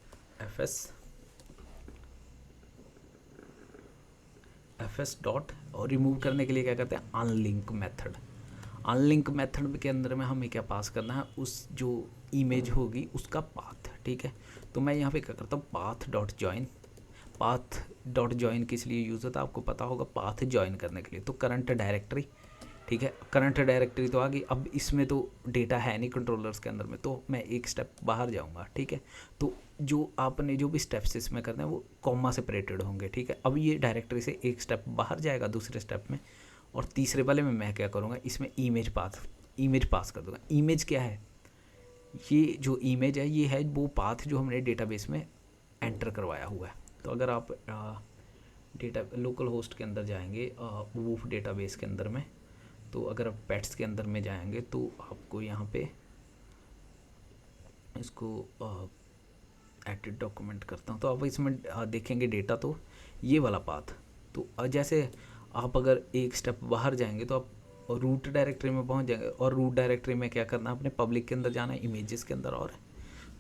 fs dot, और रिमूव करने के लिए क्या करते हैं अनलिंक मेथड के अंदर में हमें क्या पास करना है, उस जो इमेज होगी उसका पाथ, ठीक है। तो मैं यहाँ पे क्या करता हूँ पाथ डॉट जॉइन किस लिए यूज़ होता है आपको पता होगा, पाथ जॉइन करने के लिए। तो करंट डायरेक्टरी, ठीक है, करंट डायरेक्टरी तो आ गई। अब इसमें तो डेटा है नहीं कंट्रोलर्स के अंदर में, तो मैं एक स्टेप बाहर जाऊंगा, ठीक है। तो जो आपने जो भी स्टेप्स इसमें करने हैं वो कॉमा सेपरेटेड होंगे, ठीक है। अब ये डायरेक्टरी से एक स्टेप बाहर जाएगा दूसरे स्टेप में, और तीसरे वाले में मैं क्या करूँगा, इसमें इमेज पास कर दूँगा। इमेज क्या है, ये जो इमेज है ये है वो पाथ जो हमने डेटाबेस में एंटर करवाया हुआ है। तो अगर आप लोकल होस्ट के अंदर जाएंगे वूफ डेटाबेस के अंदर में, तो अगर आप पेट्स के अंदर में जाएंगे तो आपको यहाँ पे इसको एडिट डॉक्यूमेंट करता हूँ, तो आप इसमें देखेंगे डेटा, तो ये वाला पाथ। तो जैसे आप अगर एक स्टेप बाहर जाएंगे तो आप रूट डायरेक्टरी में पहुँच जाएंगे, और रूट डायरेक्टरी में क्या करना है, अपने पब्लिक के अंदर जाना है, इमेजेस के अंदर, और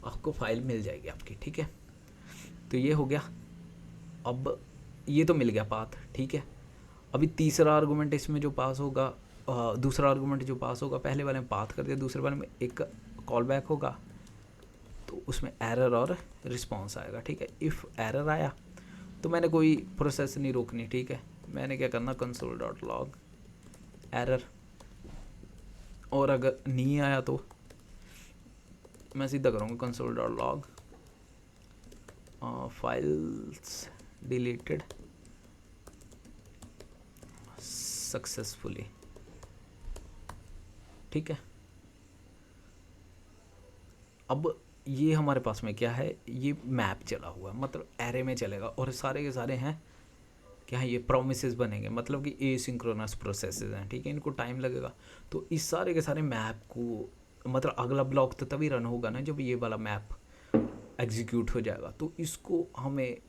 आपको फाइल मिल जाएगी आपकी, ठीक है। तो ये हो गया। अब ये तो मिल गया पाथ, ठीक है। अभी तीसरा आर्गूमेंट इसमें जो पास होगा दूसरा आर्गूमेंट जो पास होगा पहले वाले में पाथ कर दिया, दूसरे वाले में एक कॉल बैक होगा, तो उसमें एरर और रिस्पॉन्स आएगा। ठीक है, इफ़ एरर आया तो मैंने कोई प्रोसेस नहीं रोकनी। ठीक है, मैंने क्या करना, कंसोल डॉट लॉग एरर, और अगर नहीं आया तो मैं सीधा करूँगा console dot log files deleted successfully. ठीक है, अब ये हमारे पास में क्या है, ये मैप चला हुआ है, मतलब एरे में चलेगा, और सारे के सारे हैं क्या है, ये प्रोमिसेस बनेंगे, मतलब कि एसिंक्रोनस प्रोसेसेस हैं। ठीक है, इनको टाइम लगेगा, तो इस सारे के सारे मैप को, मतलब अगला ब्लॉक तो तभी रन होगा ना जब ये वाला मैप एग्जीक्यूट हो जाएगा। तो इसको हमें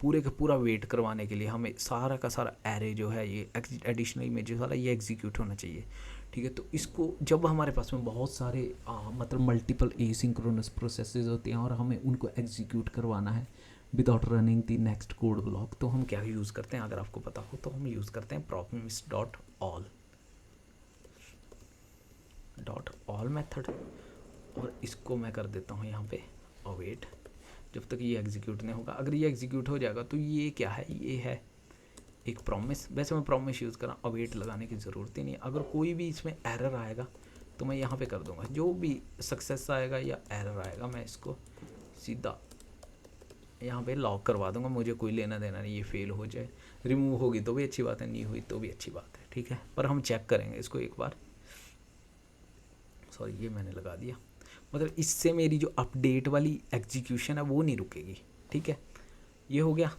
पूरे का पूरा वेट करवाने के लिए हमें सारा का सारा एरे जो है, ये एडिशनल इमेज सारा ये एग्जीक्यूट होना चाहिए। ठीक है, तो इसको जब हमारे पास में बहुत सारे मतलब मल्टीपल एसिंक्रोनस प्रोसेसेस होते हैं और हमें उनको एग्जीक्यूट करवाना है without running the next code block, तो हम क्या यूज़ करते हैं, अगर आपको पता हो तो हम यूज़ करते हैं promise डॉट ऑल मेथड, और इसको मैं कर देता हूँ यहाँ पे अवेट, जब तक ये एग्जीक्यूट नहीं होगा। अगर ये एग्जीक्यूट हो जाएगा तो ये क्या है, ये है एक प्रॉमिस। वैसे मैं प्रॉमिस यूज़ करा, अवेट लगाने की ज़रूरत ही नहीं। अगर कोई भी इसमें एरर आएगा तो मैं यहाँ पे कर दूँगा, जो भी सक्सेस आएगा या एरर आएगा मैं इसको सीधा यहाँ पे लॉक करवा दूँगा, मुझे कोई लेना देना नहीं। ये फेल हो जाए, रिमूव होगी तो भी अच्छी बात है, नहीं हुई तो भी अच्छी बात है। ठीक है, पर हम चेक करेंगे इसको एक बार। सॉरी, ये मैंने लगा दिया, मतलब इससे मेरी जो अपडेट वाली एग्जीक्यूशन है वो नहीं रुकेगी। ठीक है, ये हो गया।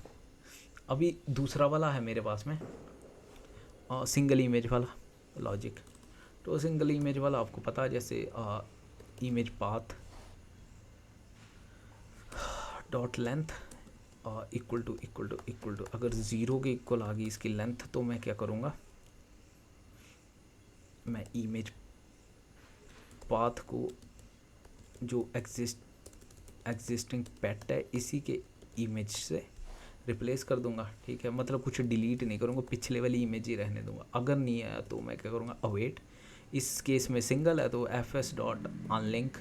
अभी दूसरा वाला है मेरे पास में सिंगल इमेज वाला लॉजिक। तो सिंगल इमेज वाला आपको पता है, जैसे image path dot length equal to अगर 0 के इक्वल आ गई इसकी लेंथ, तो मैं क्या करूँगा, मैं इमेज पाथ को जो एग्जिस्टिंग पेट है इसी के इमेज से रिप्लेस कर दूंगा। ठीक है, मतलब कुछ डिलीट नहीं करूँगा, पिछले वाली इमेज ही रहने दूंगा। अगर नहीं आया तो मैं क्या करूँगा, अवेट। इस केस में सिंगल है तो fs डॉट अनलिंक,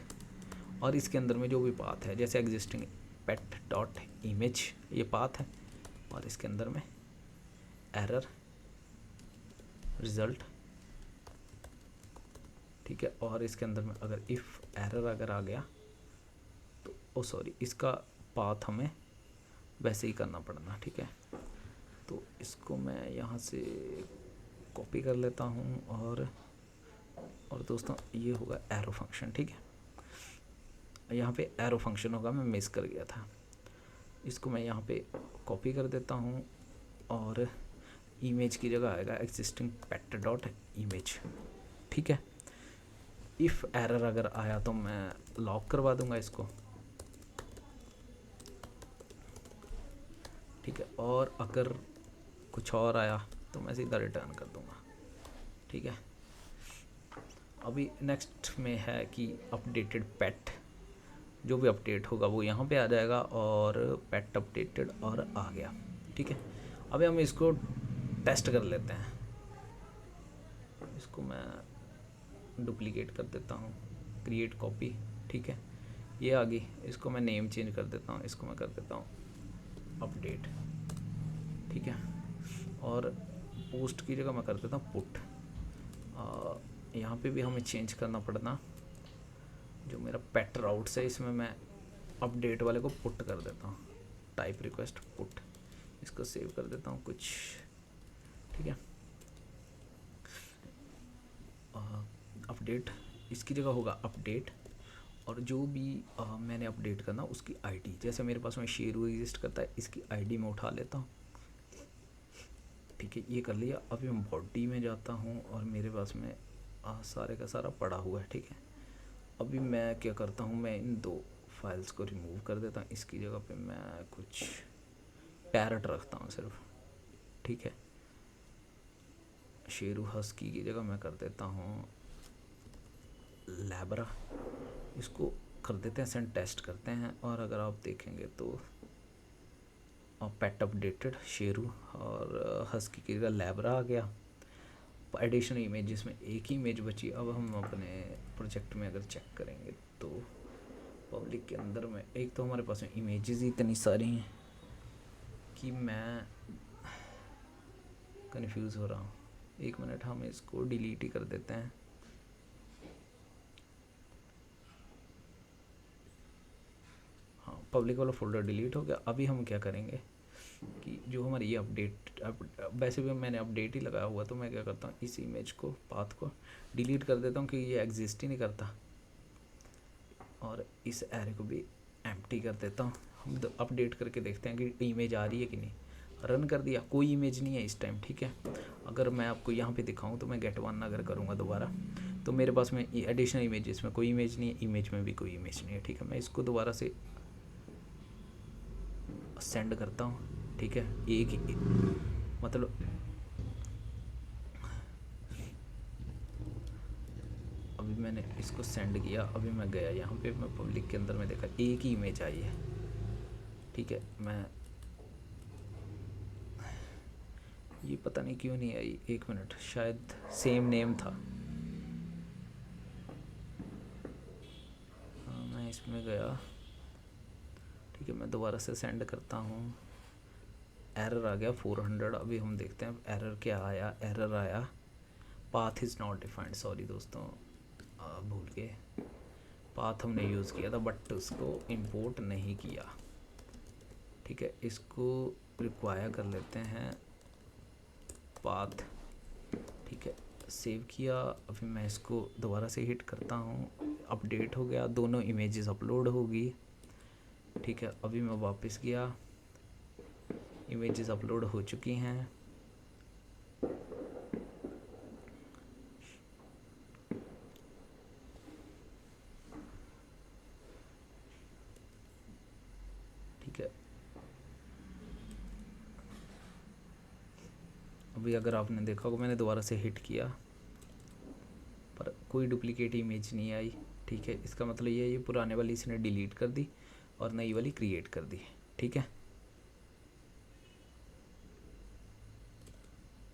और इसके अंदर में जो भी पाथ है, जैसे एग्जिस्टिंग पेट डॉट इमेज ये पाथ है, और इसके अंदर में एरर रिजल्ट। ठीक है, और इसके अंदर में अगर इफ़ एरर अगर आ गया तो सॉरी, इसका पाथ हमें वैसे ही करना पड़ना। ठीक है, तो इसको मैं यहाँ से कॉपी कर लेता हूँ, और दोस्तों ये होगा एरो फंक्शन। ठीक है, यहाँ पे एरो फंक्शन होगा, मैं मिस कर गया था। इसको मैं यहाँ पे कॉपी कर देता हूँ, और इमेज की जगह आएगा एग्जिस्टिंग पेट डॉट इमेज। ठीक है, इफ़ एरर अगर आया तो मैं लॉक करवा दूंगा इसको। ठीक है, और अगर कुछ और आया तो मैं सीधा रिटर्न कर दूंगा। ठीक है, अभी नेक्स्ट में है कि अपडेटेड पेट, जो भी अपडेट होगा वो यहाँ पे आ जाएगा, और पेट अपडेटेड और आ गया। ठीक है, अभी हम इसको टेस्ट कर लेते हैं। इसको मैं डुप्लीकेट कर देता हूँ, क्रिएट कॉपी। ठीक है, ये आ गई। इसको मैं नेम चेंज कर देता हूँ, इसको मैं कर देता हूँ अपडेट। ठीक है, और पोस्ट की जगह मैं कर देता हूँ पुट। यहाँ पे भी हमें चेंज करना पड़ना, जो मेरा पेट राउट्स है इसमें मैं अपडेट वाले को पुट कर देता हूँ, टाइप रिक्वेस्ट पुट। इसको सेव कर देता हूँ कुछ। ठीक है, अपडेट इसकी जगह होगा अपडेट, और जो भी मैंने अपडेट करना उसकी आईडी, जैसे मेरे पास में शेरू एग्जिस्ट करता है, इसकी आईडी में उठा लेता हूँ। ठीक है, ये कर लिया। अभी मैं बॉडी में जाता हूँ, और मेरे पास में सारे का सारा पड़ा हुआ है। ठीक है, अभी मैं क्या करता हूँ, मैं इन दो फाइल्स को रिमूव कर देता हूँ। इसकी जगह पे मैं कुछ पैरट रखता हूँ सिर्फ। ठीक है, शेरू हस्की की जगह मैं कर देता हूँ लैब्रा। इसको कर देते हैं सेंड, टेस्ट करते हैं, और अगर आप देखेंगे तो पेट अपडेटेड शेरू और हस्की की जगह लैब्रा आ गया। एडिशनल इमेज जिसमें एक ही इमेज बची। अब हम अपने प्रोजेक्ट में अगर चेक करेंगे तो पब्लिक के अंदर में एक तो हमारे पास में इमेजेस ही इतनी सारी हैं कि मैं कंफ्यूज हो रहा हूँ। एक मिनट, हम इसको डिलीट ही कर देते हैं। हाँ, पब्लिक वाला फोल्डर डिलीट हो गया। अभी हम क्या करेंगे कि जो हमारी ये अपडेट, वैसे भी मैंने अपडेट ही लगाया हुआ, तो मैं क्या करता हूँ इस इमेज को, पाथ को डिलीट कर देता हूँ कि ये एग्जिस्ट ही नहीं करता, और इस एरे को भी एम्प्टी कर देता हूँ। हम अपडेट करके देखते हैं कि इमेज आ रही है कि नहीं। रन कर दिया, कोई इमेज नहीं है इस टाइम, ठीक है। अगर मैं आपको यहाँ पे दिखाऊँ तो मैं गेट वन अगर करूँगा दोबारा, तो मेरे पास में एडिशनल इमेजेस में कोई इमेज नहीं है, इमेज में भी कोई इमेज नहीं है, ठीक है। मैं इसको दोबारा से सेंड करता हूँ, ठीक है। एक मतलब अभी मैंने इसको सेंड किया, अभी मैं गया यहाँ पे, मैं पब्लिक के अंदर में देखा एक ही इमेज आई है, ठीक है। मैं ये पता नहीं क्यों नहीं आई, एक मिनट, शायद सेम नेम था। मैं इसमें गया, ठीक है। मैं दोबारा से सेंड करता हूँ, एरर आ गया 400। अभी हम देखते हैं एरर क्या आया। एरर आया path is not defined. Sorry दोस्तों, भूल गए, पाथ हमने यूज़ किया था बट उसको इंपोर्ट नहीं किया, ठीक है। इसको रिक्वायर कर लेते हैं पाथ, ठीक है। सेव किया। अभी मैं इसको दोबारा से हिट करता हूँ, अपडेट हो गया, दोनों इमेजेस अपलोड होगी, ठीक है। अभी मैं वापस गया, इमेजेस अपलोड हो चुकी हैं, ठीक है। अभी अगर आपने देखा होगा मैंने दोबारा से हिट किया पर कोई डुप्लीकेट इमेज नहीं आई, ठीक है। इसका मतलब ये है ये पुराने वाली इसने डिलीट कर दी और नई वाली क्रिएट कर दी, ठीक है।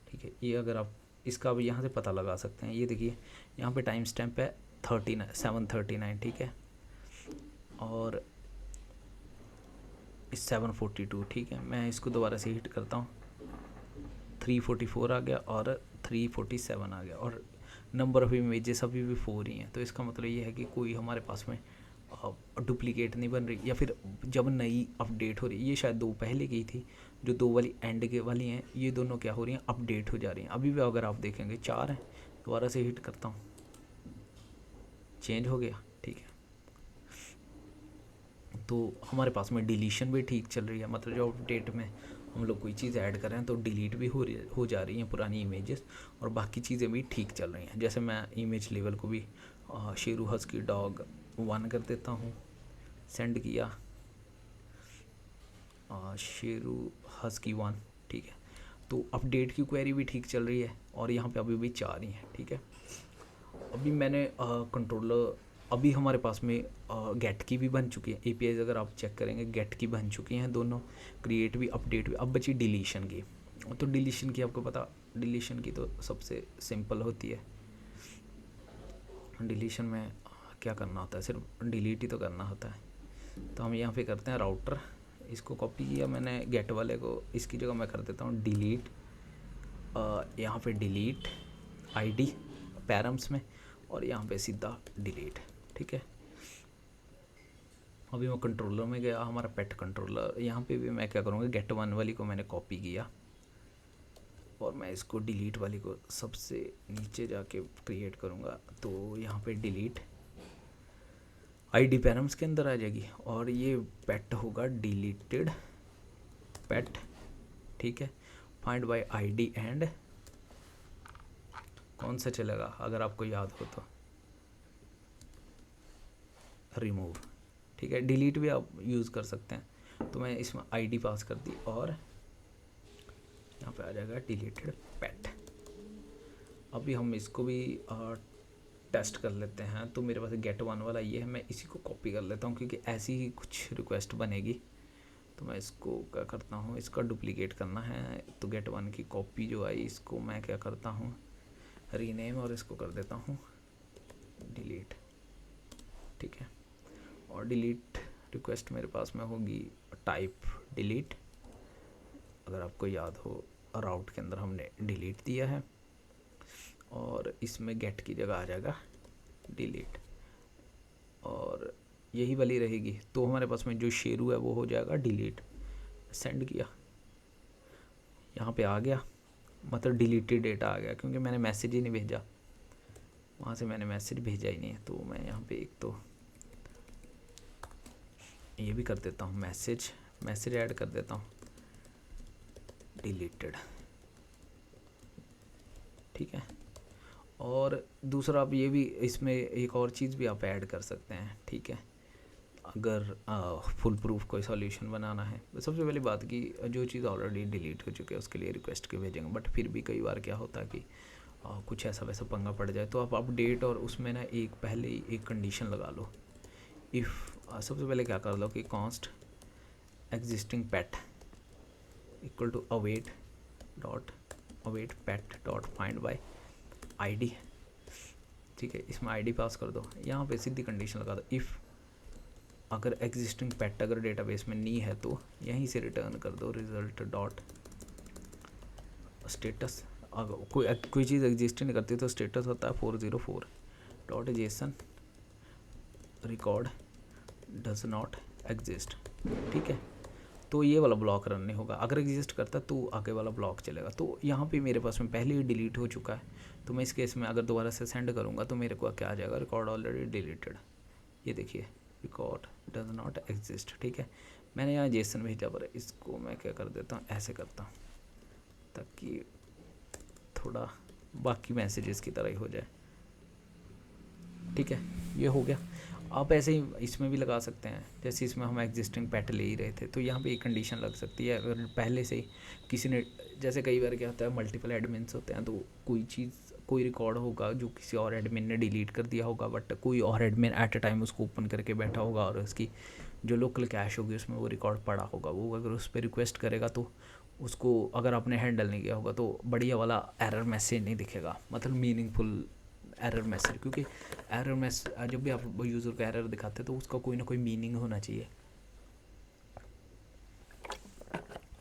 ठीक है, ये अगर आप इसका भी यहाँ से पता लगा सकते हैं। ये देखिए यहाँ पे टाइम स्टैम्प है 7:39, ठीक है, और 7:42, ठीक है। मैं इसको दोबारा से हिट करता हूँ, 3:44 आ गया और 3:47 आ गया, और नंबर ऑफ इमेजेस अभी भी 4 ही हैं। तो इसका मतलब ये है कि कोई हमारे पास में डुप्लीकेट नहीं बन रही, या फिर जब नई अपडेट हो रही है, ये शायद 2 पहले की थी, जो 2 वाली एंड के वाली हैं, ये दोनों क्या हो रही हैं, अपडेट हो जा रही हैं। अभी भी अगर आप देखेंगे 4 हैं। दोबारा से हिट करता हूँ, चेंज हो गया, ठीक है। तो हमारे पास में डिलीशन भी ठीक चल रही है, मतलब जो अपडेट में हम लोग कोई चीज़ ऐड कर रहे हैं तो डिलीट भी हो जा रही हैं पुरानी इमेजेस, और बाकी चीज़ें भी ठीक चल रही हैं। जैसे मैं इमेज लेवल को भी शेरू हस्की डॉग 1 कर देता हूँ, सेंड किया, शेरू हस्की 1, ठीक है। तो अपडेट की क्वेरी भी ठीक चल रही है, और यहाँ पे अभी भी 4 ही हैं, ठीक है। अभी मैंने कंट्रोलर, अभी हमारे पास में गेट की भी बन चुकी है एपीआईज, अगर आप चेक करेंगे गेट की बन चुकी हैं दोनों, क्रिएट भी अपडेट भी। अब बची डिलीशन की। तो डिलीशन की आपको पता, डिलीशन की तो सबसे सिंपल होती है। डिलीशन में क्या करना होता है, सिर्फ डिलीट ही तो करना होता है। तो हम यहाँ पे करते हैं राउटर, इसको कॉपी किया मैंने गेट वाले को, इसकी जगह मैं कर देता हूँ डिलीट, यहाँ पे डिलीट आईडी पैरम्स में, और यहाँ पे सीधा डिलीट, ठीक है। अभी मैं कंट्रोलर में गया, हमारा पेट कंट्रोलर, यहाँ पे भी मैं क्या करूँगा, गेट 1 वाली को मैंने कॉपी किया, और मैं इसको डिलीट वाली को सबसे नीचे जाके क्रिएट करूँगा। तो यहाँ पे डिलीट आईडी पैरम्स के अंदर आ जाएगी, और ये पेट होगा डिलीटेड पेट, ठीक है। फाइंड बाय आईडी एंड कौन सा चलेगा अगर आपको याद हो तो, रिमूव, ठीक है। डिलीट भी आप यूज़ कर सकते हैं। तो मैं इसमें आईडी पास कर दी, और यहाँ पे आ जाएगा डिलीटेड पेट। अभी हम इसको भी टेस्ट कर लेते हैं। तो मेरे पास गेट 1 वाला ये है, मैं इसी को कॉपी कर लेता हूँ क्योंकि ऐसी ही कुछ रिक्वेस्ट बनेगी। तो मैं इसको क्या करता हूँ, इसका डुप्लीकेट करना है। तो गेट 1 की कॉपी जो आई, इसको मैं क्या करता हूँ, रीनेम और इसको कर देता हूँ डिलीट, ठीक है। और डिलीट रिक्वेस्ट मेरे पास में होगी टाइप डिलीट, अगर आपको याद हो राउट के अंदर हमने डिलीट दिया है, और इसमें गेट की जगह आ जाएगा डिलीट, और यही वाली रहेगी। तो हमारे पास में जो शेरू है वो हो जाएगा डिलीट। सेंड किया, यहाँ पे आ गया, मतलब डिलीटेड डेटा आ गया, क्योंकि मैंने मैसेज ही नहीं भेजा, वहाँ से मैंने मैसेज भेजा ही नहीं है। तो मैं यहाँ पे एक तो ये भी कर देता हूँ, मैसेज ऐड कर देता हूँ डिलीटेड, ठीक है। और दूसरा आप ये भी इसमें एक और चीज़ भी आप ऐड कर सकते हैं, ठीक है, अगर फुल प्रूफ कोई सॉल्यूशन बनाना है। तो सबसे पहली बात कि जो चीज़ ऑलरेडी डिलीट हो चुकी है उसके लिए रिक्वेस्ट के भेजेंगे, बट फिर भी कई बार क्या होता है कि कुछ ऐसा वैसा पंगा पड़ जाए, तो आप अपडेट और उसमें ना एक पहले ही एक कंडीशन लगा लो। इफ़ सबसे पहले क्या कर लो कि const existing pet equal to await pet dot find by ID, ठीक है। इसमें आईडी पास कर दो, यहाँ पे सीधी कंडीशन लगा दो, इफ़ अगर एग्जिस्टिंग पैट अगर डेटाबेस में नहीं है तो यहीं से रिटर्न कर दो रिजल्ट डॉट स्टेटस। अगर कोई चीज़ एग्जिस्ट नहीं करती तो स्टेटस होता है 404 dot JSON record does not exist, ठीक है। तो ये वाला ब्लॉक रन नहीं होगा, अगर एग्जिस्ट करता तो आगे वाला ब्लॉक चलेगा। तो यहाँ पे मेरे पास में पहले ही डिलीट हो चुका है, तो मैं इस केस में अगर दोबारा से सेंड करूँगा तो मेरे को क्या आ जाएगा, रिकॉर्ड ऑलरेडी डिलीटेड, ये देखिए रिकॉर्ड डज नॉट एग्जिस्ट, ठीक है। मैंने यहाँ जेसन भेजा, पर इसको मैं क्या कर देता हूँ, ऐसे करता हूँ ताकि थोड़ा बाकी मैसेजेस की तरह ही हो जाए, ठीक है। ये हो गया। आप ऐसे ही इसमें भी लगा सकते हैं, जैसे इसमें हम एग्जिस्टिंग पैट ले ही रहे थे, तो यहाँ पे एक कंडीशन लग सकती है, अगर पहले से ही किसी ने, जैसे कई बार क्या होता है मल्टीपल एडमिन्स होते हैं, तो कोई रिकॉर्ड होगा जो किसी और एडमिन ने डिलीट कर दिया होगा, बट कोई और एडमिन एट अ टाइम उसको ओपन करके बैठा होगा और उसकी जो लोकल कैश होगी उसमें वो रिकॉर्ड पड़ा होगा। वो अगर उस पर रिक्वेस्ट करेगा तो उसको अगर आपने हैंडल नहीं किया होगा तो बढ़िया वाला एरर मैसेज नहीं दिखेगा, मतलब मीनिंगफुल एरर मैसेज, क्योंकि एरर मैसेज जब भी आप यूज़र को एरर दिखाते हैं तो उसका कोई ना कोई मीनिंग होना चाहिए।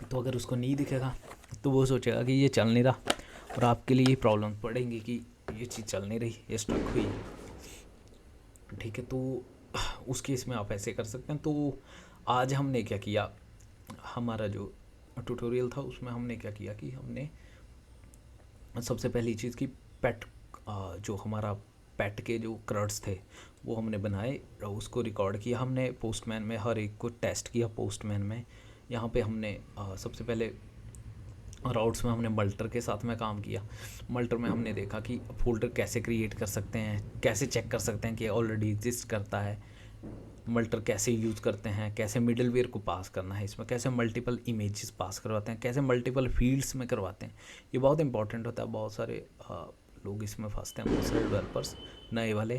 तो अगर उसको नहीं दिखेगा तो वो सोचेगा कि ये चल नहीं रहा, और आपके लिए ये प्रॉब्लम पड़ेंगी कि ये चीज़ चल नहीं रही, ये स्टक हुई, ठीक है। तो उस केस में आप ऐसे कर सकते हैं। तो आज हमने क्या किया, हमारा जो ट्यूटोरियल था उसमें हमने क्या किया कि हमने सबसे पहली चीज़ की पेट, जो हमारा पेट के जो क्रड्स थे वो हमने बनाए, उसको रिकॉर्ड किया हमने पोस्टमैन में, हर एक को टेस्ट किया पोस्टमैन में। यहाँ पे हमने सबसे पहले राउट्स में हमने मल्टर के साथ में काम किया। मल्टर में हमने देखा कि फोल्डर कैसे क्रिएट कर सकते हैं, कैसे चेक कर सकते हैं कि ऑलरेडी एग्जिस्ट करता है, मल्टर कैसे यूज़ करते हैं, कैसे मिडलवेयर को पास करना है, इसमें कैसे मल्टीपल इमेजेस पास करवाते हैं, कैसे मल्टीपल फील्ड्स में करवाते हैं। ये बहुत इंपॉर्टेंट होता है, बहुत सारे लोग इसमें फंसते हैं, बहुत सारे डेवलपर्स नए वाले,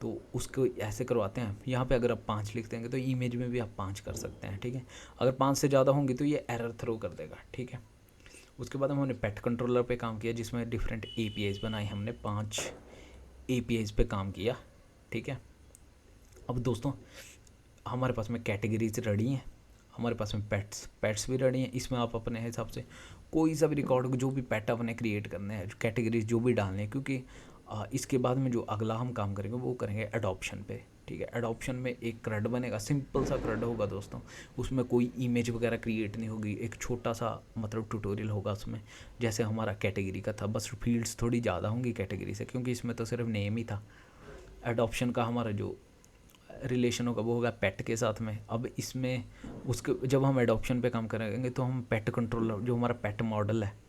तो उसको ऐसे करवाते हैं। यहाँ पे अगर आप 5 लिख देंगे तो इमेज में भी आप 5 कर सकते हैं, ठीक है। अगर 5 से ज़्यादा होंगी तो ये एरर थ्रो कर देगा, ठीक है। उसके बाद हमने पेट कंट्रोलर पे काम किया, जिसमें डिफरेंट APIs बनाए, हमने 5 APIs पे काम किया, ठीक है। अब दोस्तों हमारे पास में कैटेगरीज रेडी हैं, हमारे पास में पेट्स भी रेडी हैं। इसमें आप अपने हिसाब से कोई सा भी रिकॉर्ड, जो भी पेट अपने क्रिएट करने हैं, कैटेगरीज जो भी डालने हैं, क्योंकि इसके बाद में जो अगला हम काम करेंगे वो करेंगे एडॉप्शन पे, ठीक है। एडॉप्शन में एक क्रड बनेगा, सिंपल सा क्रड होगा दोस्तों, उसमें कोई इमेज वगैरह क्रिएट नहीं होगी, एक छोटा सा मतलब ट्यूटोरियल होगा उसमें, जैसे हमारा कैटेगरी का था, बस फील्ड्स थोड़ी ज़्यादा होंगी कैटेगरी से, क्योंकि इसमें तो सिर्फ नेम ही था। एडॉप्शन का हमारा जो रिलेशन होगा वो होगा पेट के साथ में। अब इसमें उसके जब हम एडॉप्शन पे काम करेंगे तो हम पेट कंट्रोलर, जो हमारा पेट मॉडल है,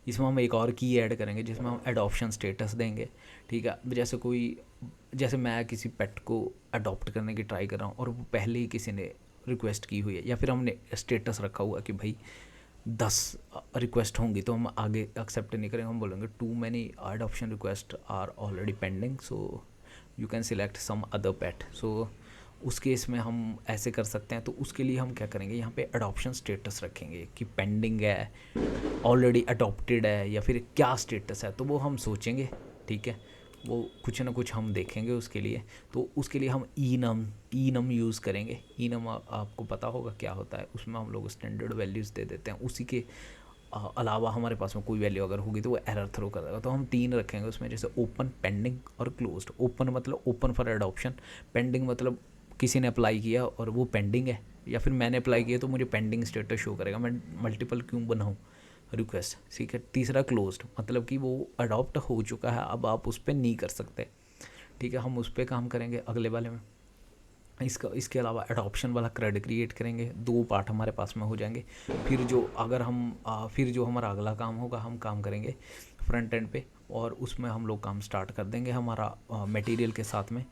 इसमें हम एक और की ऐड करेंगे जिसमें हम एडॉप्शन स्टेटस देंगे, ठीक है। जैसे मैं किसी पेट को अडॉप्ट करने की ट्राई कर रहा हूँ और वो पहले ही किसी ने रिक्वेस्ट की हुई है, या फिर हमने स्टेटस रखा हुआ कि भाई 10 रिक्वेस्ट होंगी तो हम आगे एक्सेप्ट नहीं करेंगे, हम बोलेंगे too many adoption request are already pending, so you can select some other pet. So उस केस में हम ऐसे कर सकते हैं। तो उसके लिए हम क्या करेंगे, यहाँ पे अडॉप्शन स्टेटस रखेंगे कि पेंडिंग है, ऑलरेडी अडॉप्टेड है, या फिर क्या स्टेटस है, तो वो हम सोचेंगे, ठीक है। वो कुछ ना कुछ हम देखेंगे उसके लिए। तो उसके लिए हम ई नम यूज़ करेंगे। ई नम आपको पता होगा क्या होता है, उसमें हम लोग स्टैंडर्ड वैल्यूज़ दे देते हैं। उसी के अलावा हमारे पास में कोई वैल्यू अगर होगी तो वो एरर थ्रो कर देगा। तो हम 3 रखेंगे उसमें, जैसे ओपन, पेंडिंग और क्लोज्ड। ओपन मतलब ओपन फॉर एडॉप्शन, पेंडिंग मतलब किसी ने अप्लाई किया और वो पेंडिंग है, या फिर मैंने अप्लाई किया तो मुझे पेंडिंग स्टेटस शो करेगा, मैं मल्टीपल क्यों बनाऊँ रिक्वेस्ट, ठीक है। तीसरा क्लोज्ड मतलब कि वो अडॉप्ट हो चुका है, अब आप उस पर नहीं कर सकते, ठीक है। हम उस पर काम करेंगे अगले वाले में। इसके अलावा एडॉप्शन वाला क्रेड क्रिएट करेंगे। 2 पार्ट हमारे पास में हो जाएंगे। फिर जो हमारा अगला काम होगा, हम काम करेंगे फ्रंट एंड पे, और उसमें हम लोग काम स्टार्ट कर देंगे हमारा मटेरियल के साथ में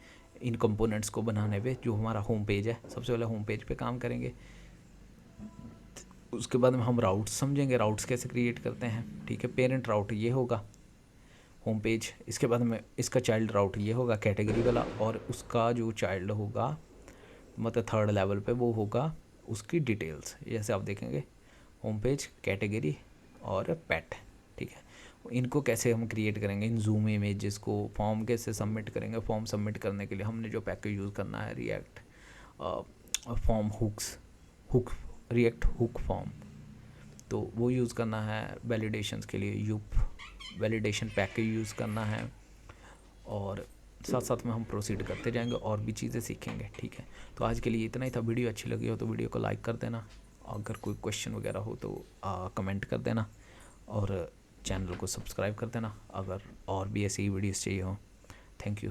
इन कंपोनेंट्स को बनाने पे। जो हमारा होम पेज है, सबसे पहले होम पेज पे काम करेंगे। उसके बाद में हम राउट्स समझेंगे, राउट्स कैसे क्रिएट करते हैं, ठीक है। पेरेंट राउट ये होगा होम पेज, इसके बाद में इसका चाइल्ड राउट ये होगा कैटेगरी वाला, और उसका जो चाइल्ड होगा मतलब 3rd लेवल पे वो होगा उसकी डिटेल्स। जैसे आप देखेंगे होम पेज, कैटेगरी और पेट, ठीक है। इनको कैसे हम क्रिएट करेंगे, इन जूम इमेजेस को फॉर्म कैसे सबमिट करेंगे। फॉर्म सबमिट करने के लिए हमने जो पैकेज यूज़ करना है, react form react hook form, तो वो यूज़ करना है। वैलिडेशंस के लिए यूप वैलिडेशन पैकेज यूज़ करना है, और साथ साथ में हम प्रोसीड करते जाएंगे और भी चीज़ें सीखेंगे, ठीक है। तो आज के लिए इतना ही था। वीडियो अच्छी लगी हो तो वीडियो को लाइक कर देना, अगर कोई क्वेश्चन वगैरह हो तो कमेंट कर देना, और चैनल को सब्सक्राइब कर देना अगर और भी ऐसी वीडियोस चाहिए हो। Thank you.